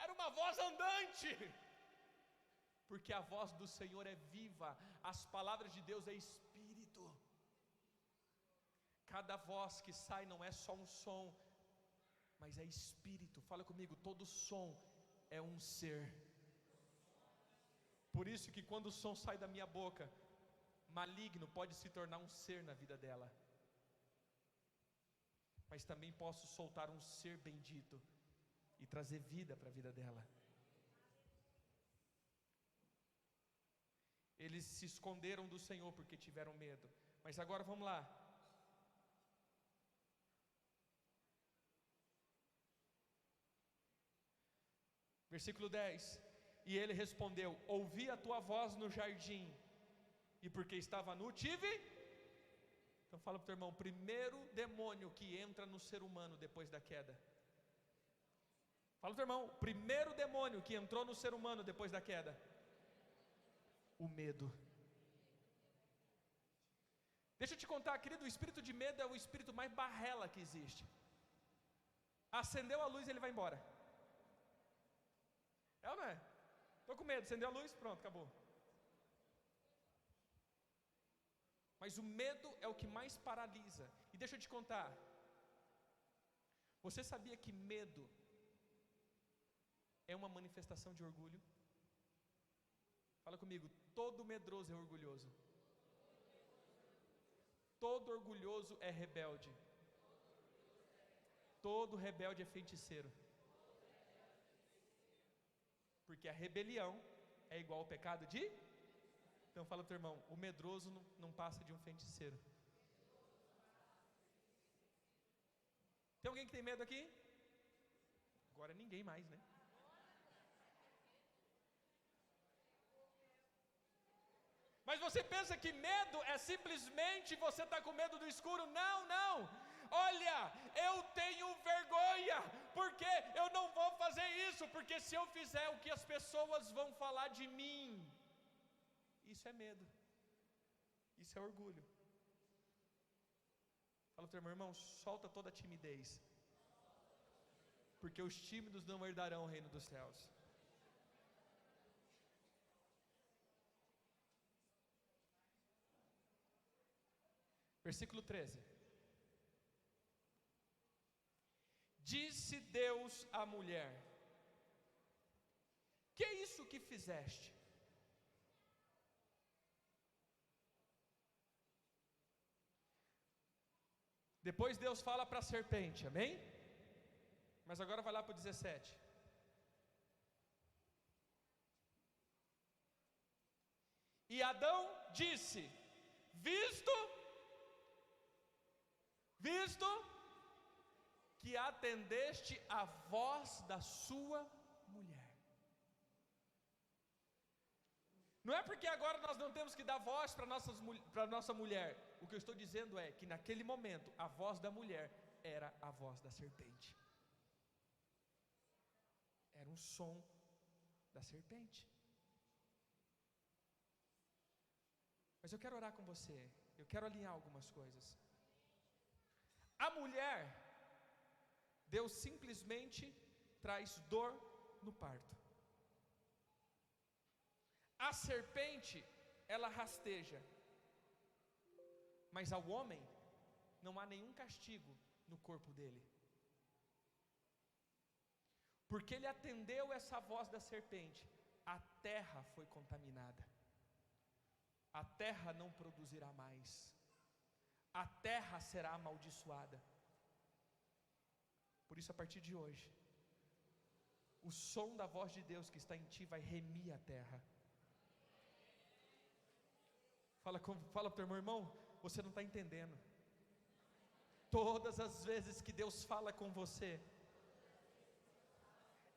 Era uma voz andante, porque a voz do Senhor é viva, as palavras de Deus é espírito. Cada voz que sai não é só um som, mas é espírito. Fala comigo, todo som é um ser. Por isso que quando o som sai da minha boca, maligno pode se tornar um ser na vida dela, mas também posso soltar um ser bendito e trazer vida para a vida dela. Eles se esconderam do Senhor porque tiveram medo. Mas agora vamos lá. Versículo 10. E ele respondeu: ouvi a tua voz no jardim, e porque estava nu tive. Então fala para o teu irmão: primeiro demônio que entra no ser humano depois da queda. Fala para o teu irmão: primeiro demônio que entrou no ser humano depois da queda: o medo. Deixa eu te contar, querido, o espírito de medo é o espírito mais barrela que existe. Acendeu a luz, ele vai embora. É ou não é? Estou com medo, acendeu a luz, pronto, acabou. Mas o medo é o que mais paralisa. E deixa eu te contar, você sabia que medo é uma manifestação de orgulho? Fala comigo, todo medroso é orgulhoso. Todo orgulhoso é rebelde. Todo rebelde é feiticeiro. Porque a rebelião é igual ao pecado de... Então fala pro teu irmão, o medroso não passa de um feiticeiro. Tem alguém que tem medo aqui? Agora ninguém mais, né? Mas você pensa que medo é simplesmente você estar com medo do escuro? Não, não. Olha, eu tenho vergonha, porque eu não vou fazer isso, porque se eu fizer, o que as pessoas vão falar de mim? Isso é medo. Isso é orgulho. Fala para o meu irmão, solta toda a timidez, porque os tímidos não herdarão o reino dos céus. Versículo 13. Disse Deus à mulher: que é isso que fizeste? Depois Deus fala para a serpente, amém? Mas agora vai lá para o 17. E Adão disse: visto visto que atendeste a voz da sua mulher. Não é porque agora nós não temos que dar voz para nossa mulher. O que eu estou dizendo é que naquele momento a voz da mulher era a voz da serpente. Era um som da serpente. Mas eu quero orar com você. Eu quero alinhar algumas coisas. A mulher, Deus simplesmente traz dor no parto. A serpente, ela rasteja. Mas ao homem, não há nenhum castigo no corpo dele. Porque ele atendeu essa voz da serpente, a terra foi contaminada. A terra não produzirá mais. A terra será amaldiçoada. Por isso, a partir de hoje, o som da voz de Deus que está em ti vai remir a terra. Fala para o teu irmão, você não está entendendo. Todas as vezes que Deus fala com você,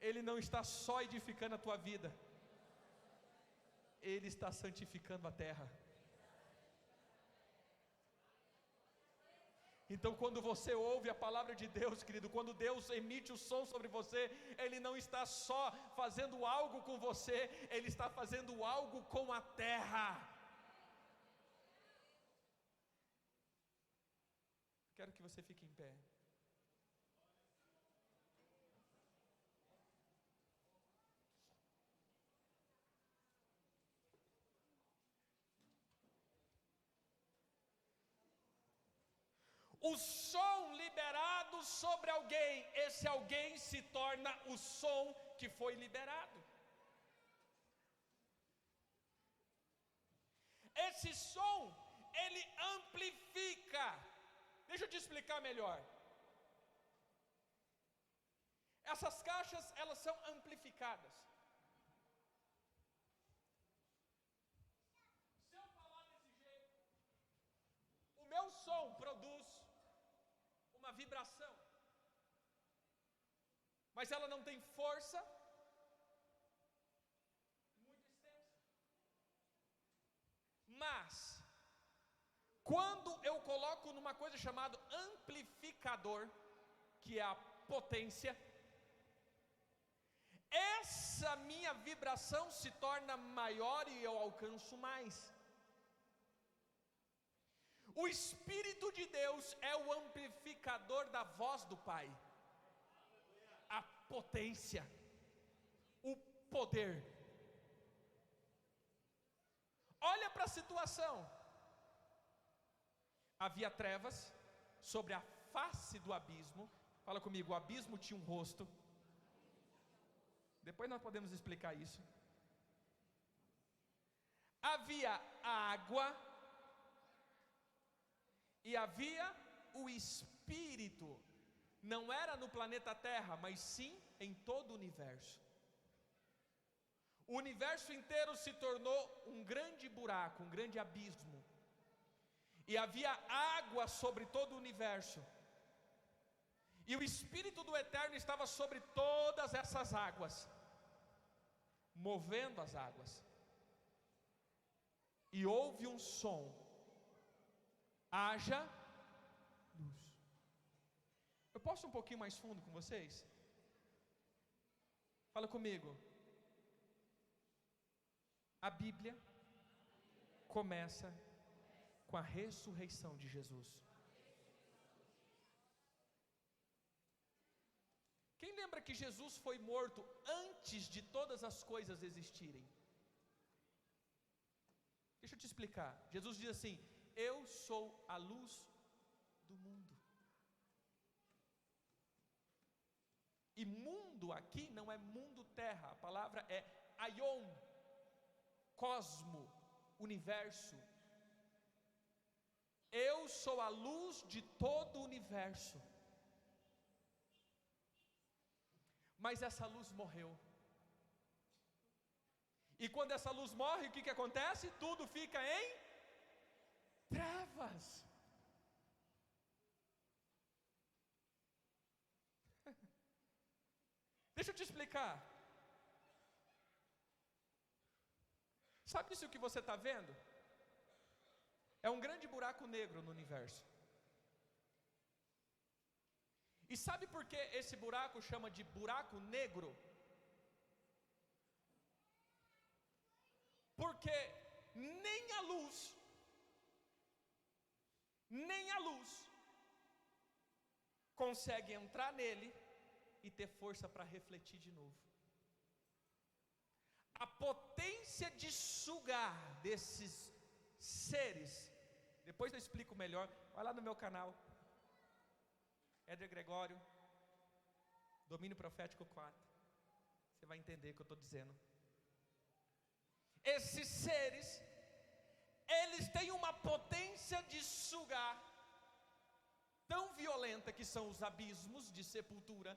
Ele não está só edificando a tua vida, Ele está santificando a terra. Então quando você ouve a palavra de Deus, querido, quando Deus emite o som sobre você, Ele não está só fazendo algo com você, Ele está fazendo algo com a terra. Quero que você fique em pé. O som liberado sobre alguém, esse alguém se torna o som que foi liberado. Esse som, ele amplifica. Deixa eu te explicar melhor. Essas caixas, elas são amplificadas. Se eu falar desse jeito, o meu som produz uma vibração, mas ela não tem força muito extensa. Mas quando eu coloco numa coisa chamada amplificador, que é a potência, essa minha vibração se torna maior e eu alcanço mais. O Espírito de Deus é o amplificador da voz do Pai. A potência, o poder. Olha para a situação. Havia trevas sobre a face do abismo. Fala comigo, o abismo tinha um rosto. Depois nós podemos explicar isso. Havia água. E havia o Espírito. Não era no planeta Terra, mas sim em todo o universo. O universo inteiro se tornou um grande buraco, um grande abismo. E havia água sobre todo o universo. E o Espírito do Eterno estava sobre todas essas águas, movendo as águas. E houve um som: haja luz. Eu posso ir um pouquinho mais fundo com vocês? Fala comigo. A Bíblia começa com a ressurreição de Jesus. Quem lembra que Jesus foi morto antes de todas as coisas existirem? Deixa eu te explicar. Jesus diz assim: eu sou a luz do mundo. E mundo aqui não é mundo terra, a palavra é aion, cosmo, universo. Eu sou a luz de todo o universo. Mas essa luz morreu. E quando essa luz morre, o que acontece? Tudo fica em trevas. Deixa eu te explicar. Sabe isso que você está vendo? É um grande buraco negro no universo. E sabe por que esse buraco chama de buraco negro? Porque nem a luz consegue entrar nele e ter força para refletir de novo. A potência de sugar desses seres, depois eu explico melhor, vai lá no meu canal, Éder Gregório, Domínio Profético 4, você vai entender o que eu estou dizendo. Esses seres, eles têm uma potência de sugar tão violenta, que são os abismos de sepultura,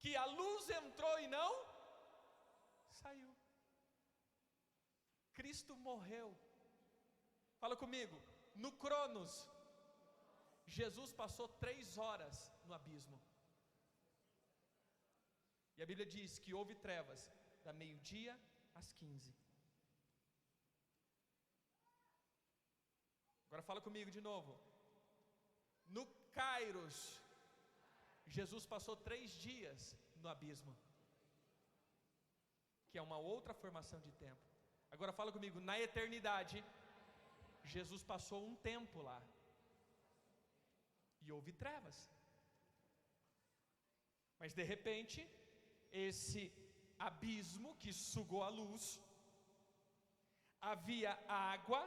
que a luz entrou e não saiu. Cristo morreu. Fala comigo. No Cronos, Jesus passou 3 horas no abismo. E a Bíblia diz que houve trevas da meio-dia às 15. Agora fala comigo de novo. No Kairos, Jesus passou 3 dias no abismo, que é uma outra formação de tempo. Agora fala comigo, na eternidade, Jesus passou um tempo lá, e houve trevas. Mas de repente, esse abismo que sugou a luz, havia água,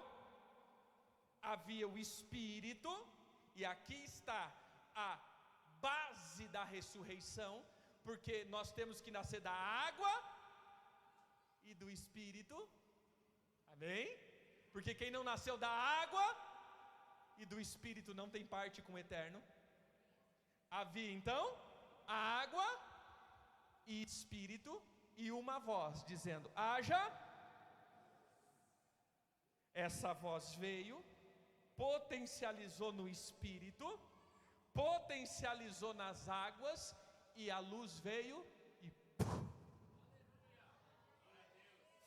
havia o Espírito, e aqui está a base da ressurreição, porque nós temos que nascer da água e do Espírito, amém? Porque quem não nasceu da água e do Espírito não tem parte com o Eterno. Havia então a água e Espírito, e uma voz dizendo: haja. Essa voz veio, potencializou no Espírito, potencializou nas águas, e a luz veio e puf.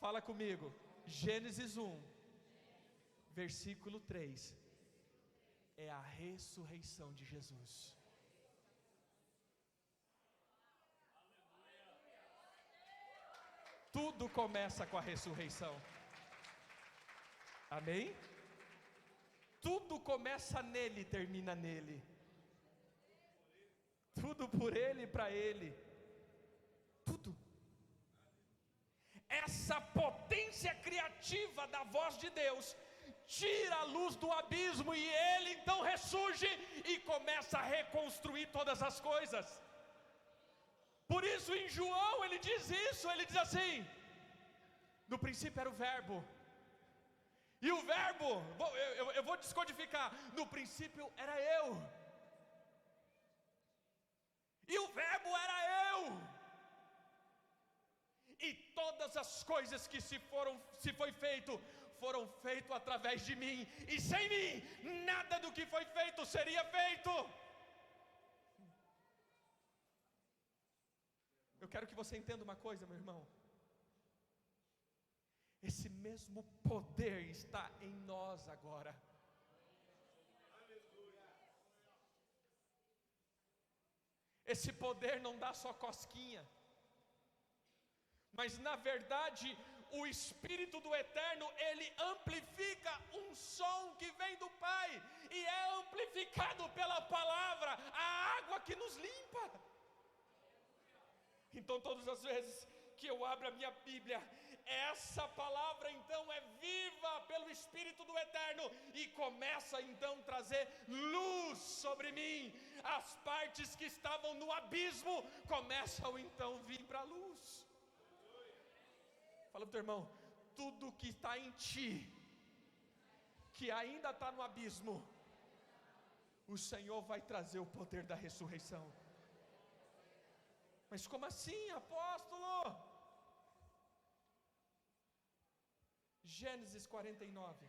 Fala comigo, Gênesis 1, versículo 3, é a ressurreição de Jesus. Tudo começa com a ressurreição, amém? Tudo começa nele e termina nele. Tudo por ele e para ele. Tudo. Essa potência criativa da voz de Deus tira a luz do abismo, e ele então ressurge e começa a reconstruir todas as coisas. Por isso em João ele diz isso, ele diz assim: no princípio era o verbo, e o verbo, eu vou descodificar, no princípio era eu, e o verbo era eu, e todas as coisas que se foi feito, foram feito através de mim, e sem mim, nada do que foi feito seria feito. Eu quero que você entenda uma coisa, meu irmão. Esse mesmo poder está em nós agora. Esse poder não dá só cosquinha, mas na verdade o Espírito do Eterno, ele amplifica um som que vem do Pai, e é amplificado pela palavra, a água que nos limpa. Então todas as vezes que eu abro a minha Bíblia, essa palavra então é viva pelo Espírito do Eterno, e começa então a trazer luz sobre mim. As partes que estavam no abismo começam então a vir para a luz. Fala para o teu irmão, tudo que está em ti, que ainda está no abismo, o Senhor vai trazer o poder da ressurreição. Mas como assim, apóstolo? Gênesis 49.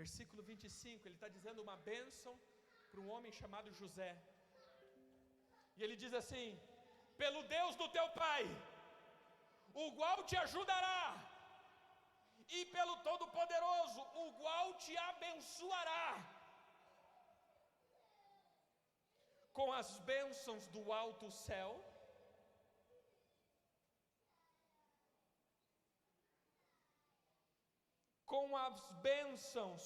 Versículo 25, ele está dizendo uma bênção para um homem chamado José. E ele diz assim: pelo Deus do teu pai, o qual te ajudará, e pelo Todo-Poderoso, o qual te abençoará, com as bênçãos do alto céu, com as bênçãos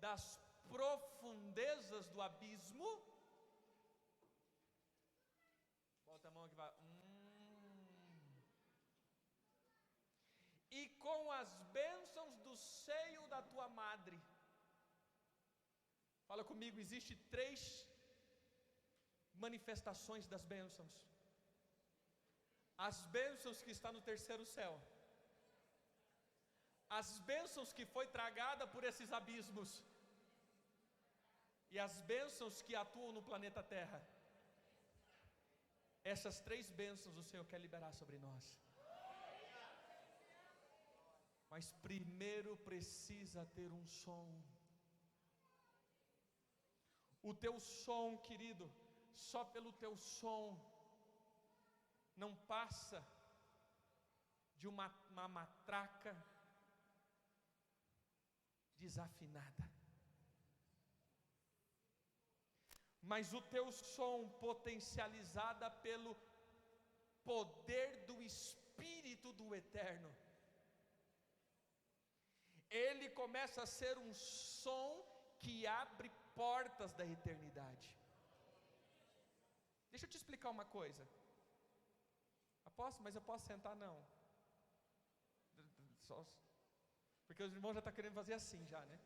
das profundezas do abismo. Bota a mão aqui, vai. E com as bênçãos do seio da tua madre. Fala comigo, existe 3 manifestações das bênçãos. As bênçãos que estão no terceiro céu, as bênçãos que foi tragada por esses abismos, e as bênçãos que atuam no planeta Terra. Essas 3 bênçãos o Senhor quer liberar sobre nós. Mas primeiro precisa ter um som. O teu som, querido, só pelo teu som não passa de uma matraca desafinada. Mas o teu som potencializada pelo poder do Espírito do Eterno, ele começa a ser um som que abre portas da eternidade. Deixa eu te explicar uma coisa. Mas eu posso sentar? Não. Porque os irmãos já estão querendo fazer assim já, né?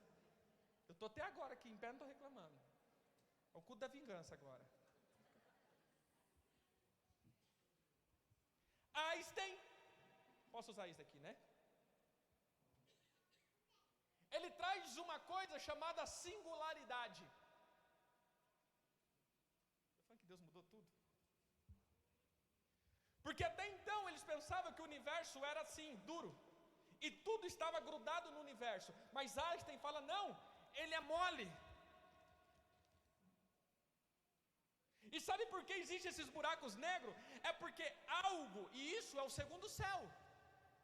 Eu estou até agora aqui em pé, não estou reclamando. É o culto da vingança agora. Einstein, posso usar isso aqui, né? Ele traz uma coisa chamada singularidade. Eu falei que Deus mudou tudo. Porque até então eles pensavam que o universo era assim, duro, e tudo estava grudado no universo. Mas Einstein fala, não, ele é mole. E sabe por que existem esses buracos negros? É porque algo, e isso é o segundo céu.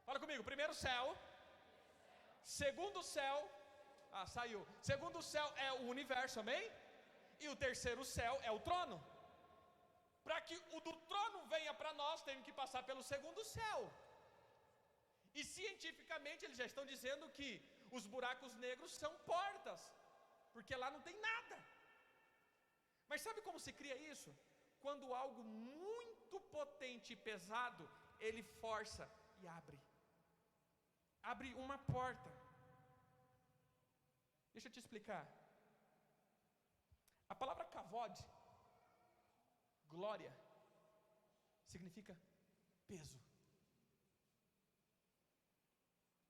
Fala comigo, primeiro céu, segundo céu, saiu. Segundo céu é o universo, amém? E o terceiro céu é o trono. Para que o do trono venha para nós, temos que passar pelo segundo céu. E cientificamente eles já estão dizendo que os buracos negros são portas, porque lá não tem nada. Mas sabe como se cria isso? Quando algo muito potente e pesado, ele força e abre. Abre uma porta. Deixa eu te explicar. A palavra kavod, glória, significa peso.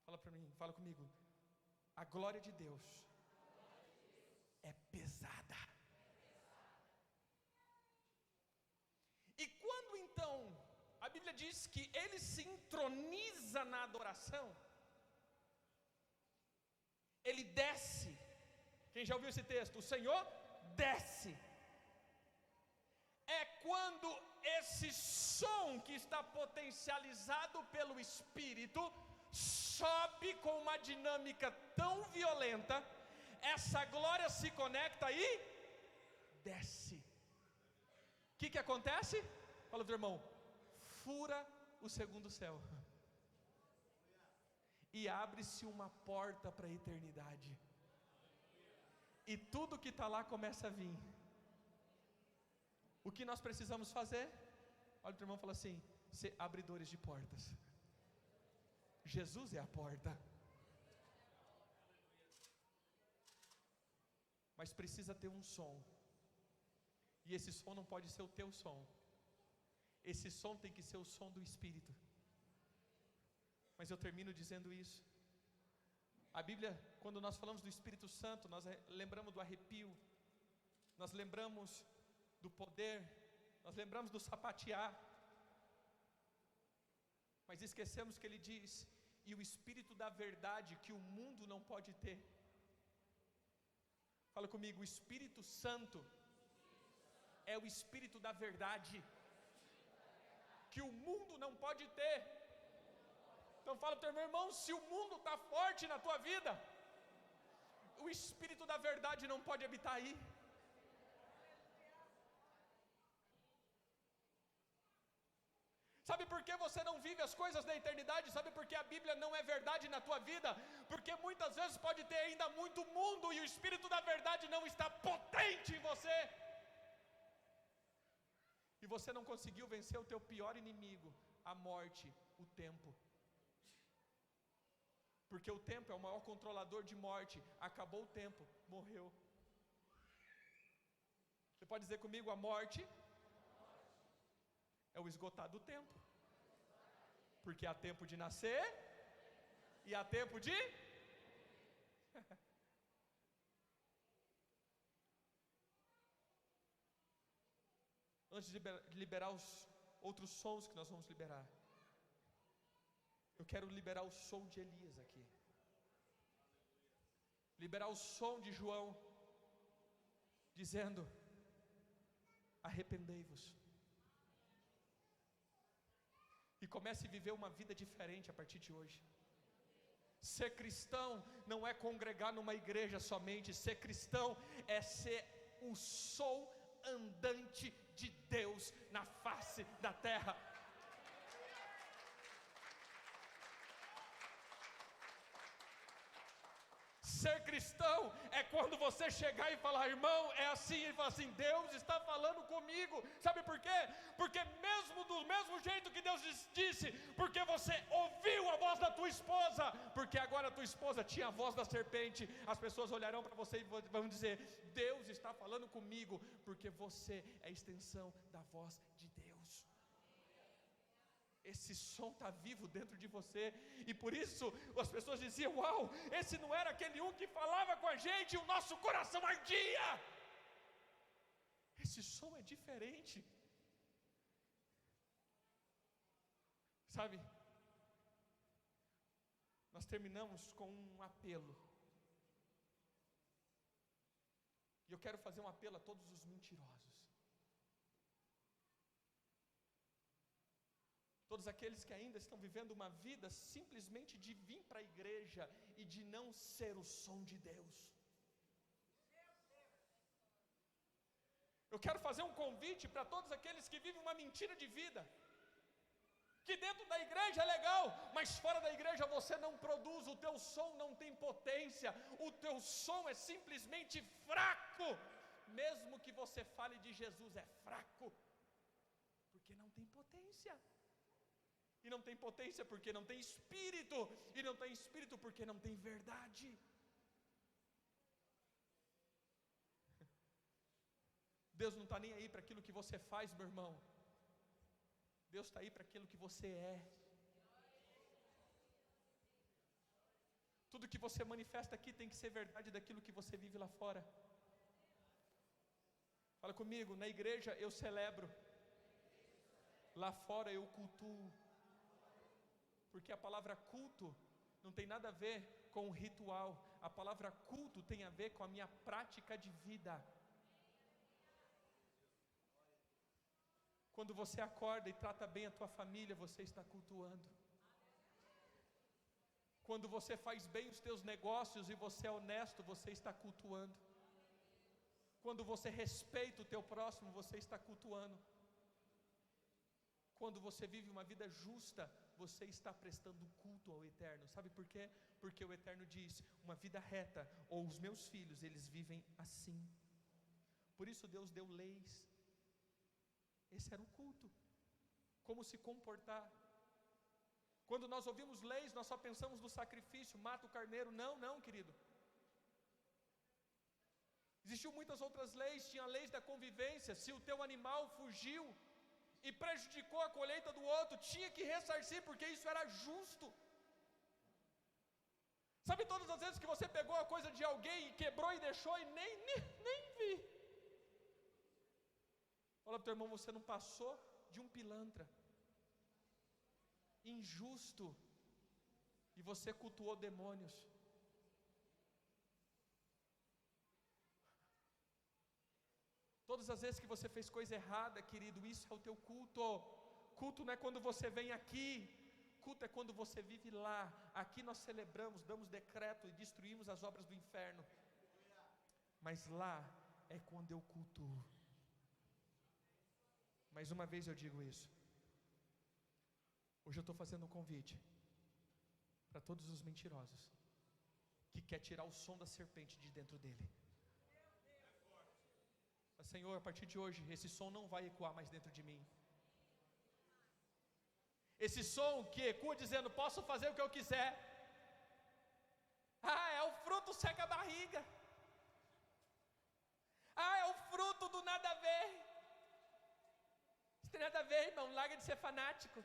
Fala para mim, fala comigo. A glória de Deus é pesada. E quando então a Bíblia diz que ele se entroniza na adoração, ele desce. Quem já ouviu esse texto? O Senhor desce. É quando esse som que está potencializado pelo Espírito sobe com uma dinâmica tão violenta, essa glória se conecta e desce. O que acontece? Fala para o irmão, fura o segundo céu e abre-se uma porta para a eternidade, e tudo que está lá começa a vir. O que nós precisamos fazer? Olha para o irmão e fala assim, ser abridores de portas. Jesus é a porta. Mas precisa ter um som. E esse som não pode ser o teu som. Esse som tem que ser o som do Espírito. Mas eu termino dizendo isso. A Bíblia, quando nós falamos do Espírito Santo, nós lembramos do arrepio, nós lembramos do poder, nós lembramos do sapatear. Mas esquecemos que ele diz, e o Espírito da verdade que o mundo não pode ter. Fala comigo, o Espírito Santo é o Espírito da verdade, que o mundo não pode ter. Então fala para o teu irmão, se o mundo está forte na tua vida, o Espírito da verdade não pode habitar aí. Sabe por que você não vive as coisas da eternidade? Sabe por que a Bíblia não é verdade na tua vida? Porque muitas vezes pode ter ainda muito mundo e o Espírito da verdade não está potente em você. E você não conseguiu vencer o teu pior inimigo, a morte, o tempo. Porque o tempo é o maior controlador de morte. Acabou o tempo, morreu. Você pode dizer comigo, a morte é o esgotar do tempo. Porque há tempo de nascer e há tempo de... Antes de liberar os outros sons que nós vamos liberar, eu quero liberar o som de Elias aqui. Liberar o som de João, dizendo: arrependei-vos. E comece a viver uma vida diferente a partir de hoje. Ser cristão não é congregar numa igreja somente. Ser cristão é ser o som andante de Deus na face da terra. Ser cristão é quando você chegar e falar: irmão, é assim, e falar assim: Deus está falando comigo. Sabe por quê? Porque mesmo do mesmo jeito que Deus disse, porque você ouviu a voz da tua esposa, porque agora a tua esposa tinha a voz da serpente, as pessoas olharão para você e vão dizer: Deus está falando comigo, porque você é a extensão da voz de Deus. Esse som está vivo dentro de você. E por isso as pessoas diziam: uau, esse não era aquele um que falava com a gente e o nosso coração ardia. Esse som é diferente. Sabe, nós terminamos com um apelo. E eu quero fazer um apelo a todos os mentirosos. Todos aqueles que ainda estão vivendo uma vida simplesmente de vir para a igreja e de não ser o som de Deus. Eu quero fazer um convite para todos aqueles que vivem uma mentira de vida. Que dentro da igreja é legal, mas fora da igreja você não produz, o teu som não tem potência, o teu som é simplesmente fraco. Mesmo que você fale de Jesus, é fraco, porque não tem potência. E não tem potência porque não tem espírito. E não tem espírito porque não tem verdade. Deus não está nem aí para aquilo que você faz, meu irmão. Deus está aí para aquilo que você é. Tudo que você manifesta aqui tem que ser verdade daquilo que você vive lá fora. Fala comigo, na igreja eu celebro, lá fora eu cultuo. Porque a palavra culto não tem nada a ver com o ritual. A palavra culto tem a ver com a minha prática de vida. Quando você acorda e trata bem a tua família, você está cultuando. Quando você faz bem os teus negócios e você é honesto, você está cultuando. Quando você respeita o teu próximo, você está cultuando. Quando você vive uma vida justa, você está prestando culto ao Eterno. Sabe por quê? Porque o Eterno diz: uma vida reta, ou os meus filhos, eles vivem assim. Por isso Deus deu leis. Esse era o culto. Como se comportar. Quando nós ouvimos leis, nós só pensamos no sacrifício, mata o carneiro. Não, não, querido. Existiam muitas outras leis, tinha leis da convivência. Se o teu animal fugiu e prejudicou a colheita do outro, tinha que ressarcir, porque isso era justo. Sabe todas as vezes que você pegou a coisa de alguém e quebrou e deixou e nem vi? Fala para o teu irmão, você não passou de um pilantra, injusto, e você cultuou demônios. Todas as vezes que você fez coisa errada, querido, isso é o teu culto. Culto não é quando você vem aqui, culto é quando você vive lá. Aqui nós celebramos, damos decreto e destruímos as obras do inferno. Mas lá é quando eu cultuo. Mais uma vez eu digo isso. Hoje eu estou fazendo um convite para todos os mentirosos que quer tirar o som da serpente de dentro dele. Mas, Senhor, a partir de hoje esse som não vai ecoar mais dentro de mim. Esse som que ecoa dizendo, posso fazer o que eu quiser. É o fruto seca a barriga. É o fruto do nada a ver. Isso tem nada a ver, irmão, larga de ser fanático.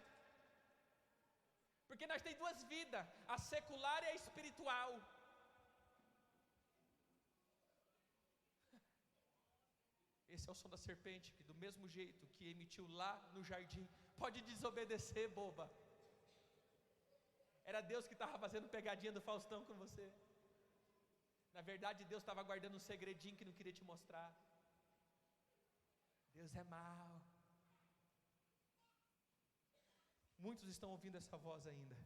Porque nós temos duas vidas, a secular e a espiritual. Esse é o som da serpente, que do mesmo jeito que emitiu lá no jardim, pode desobedecer, boba. Era Deus que estava fazendo pegadinha do Faustão com você. Na verdade, Deus estava guardando um segredinho que não queria te mostrar. Deus é mau. Muitos estão ouvindo essa voz ainda,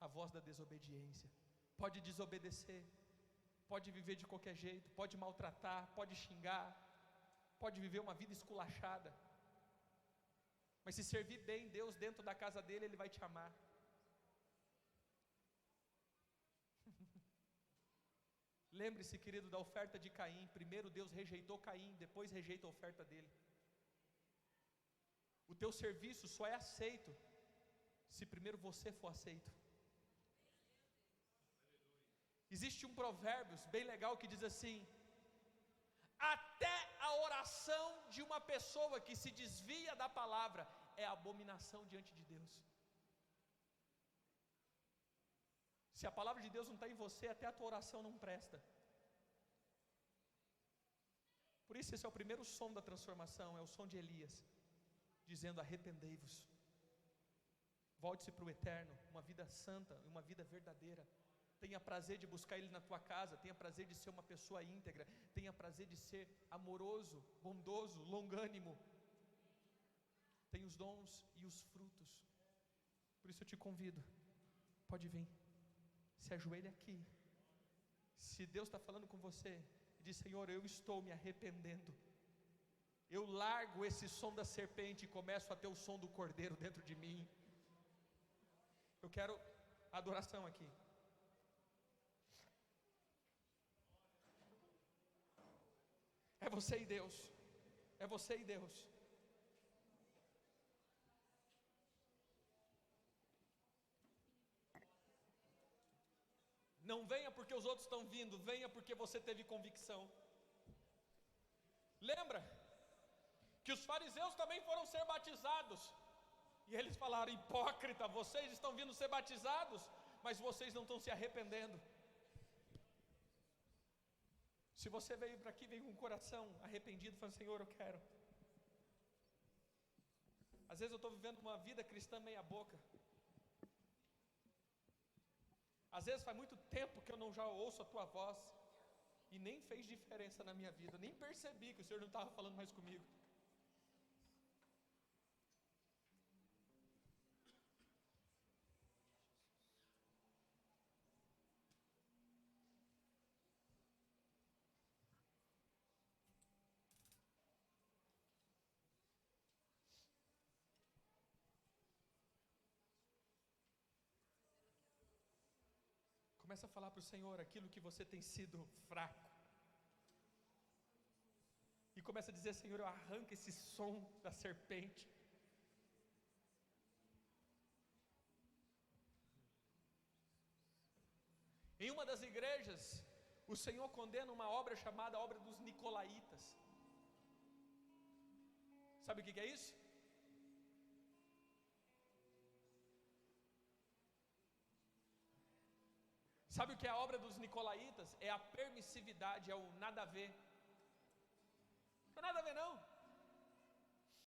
a voz da desobediência. Pode desobedecer, pode viver de qualquer jeito, pode maltratar, pode xingar, pode viver uma vida esculachada, mas se servir bem Deus dentro da casa dele, Ele vai te amar. Lembre-se, querido, da oferta de Caim. Primeiro Deus rejeitou Caim, depois rejeita a oferta dele. O teu serviço só é aceito se primeiro você for aceito. Existe um provérbio bem legal que diz assim: até a oração de uma pessoa que se desvia da palavra é abominação diante de Deus. Se a palavra de Deus não está em você, até a tua oração não presta. Por isso esse é o primeiro som da transformação, é o som de Elias, dizendo: arrependei-vos, volte-se para o eterno, uma vida santa, uma vida verdadeira. Tenha prazer de buscar Ele na tua casa, tenha prazer de ser uma pessoa íntegra, tenha prazer de ser amoroso, bondoso, longânimo. Tenha os dons e os frutos. Por isso eu te convido, pode vir, se ajoelhe aqui. Se Deus está falando com você, diz: Senhor, eu estou me arrependendo. Eu largo esse som da serpente e começo a ter o som do cordeiro dentro de mim. Eu quero adoração aqui. É você e Deus. É você e Deus. Não venha porque os outros estão vindo, venha porque você teve convicção. Lembra que os fariseus também foram ser batizados, e eles falaram: hipócrita, vocês estão vindo ser batizados, mas vocês não estão se arrependendo. Se você veio para aqui, veio com o coração arrependido, falando: Senhor, eu quero. Às vezes eu estou vivendo uma vida cristã meia boca. Às vezes faz muito tempo que eu não já ouço a tua voz, e nem fez diferença na minha vida, nem percebi que o Senhor não estava falando mais comigo. Começa a falar para o Senhor aquilo que você tem sido fraco. E começa a dizer: Senhor, eu arranco esse som da serpente. Em uma das igrejas, o Senhor condena uma obra chamada obra dos Nicolaitas. Sabe o que é isso? Sabe o que é a obra dos Nicolaitas? É a permissividade, é o nada a ver. Não tem nada a ver não.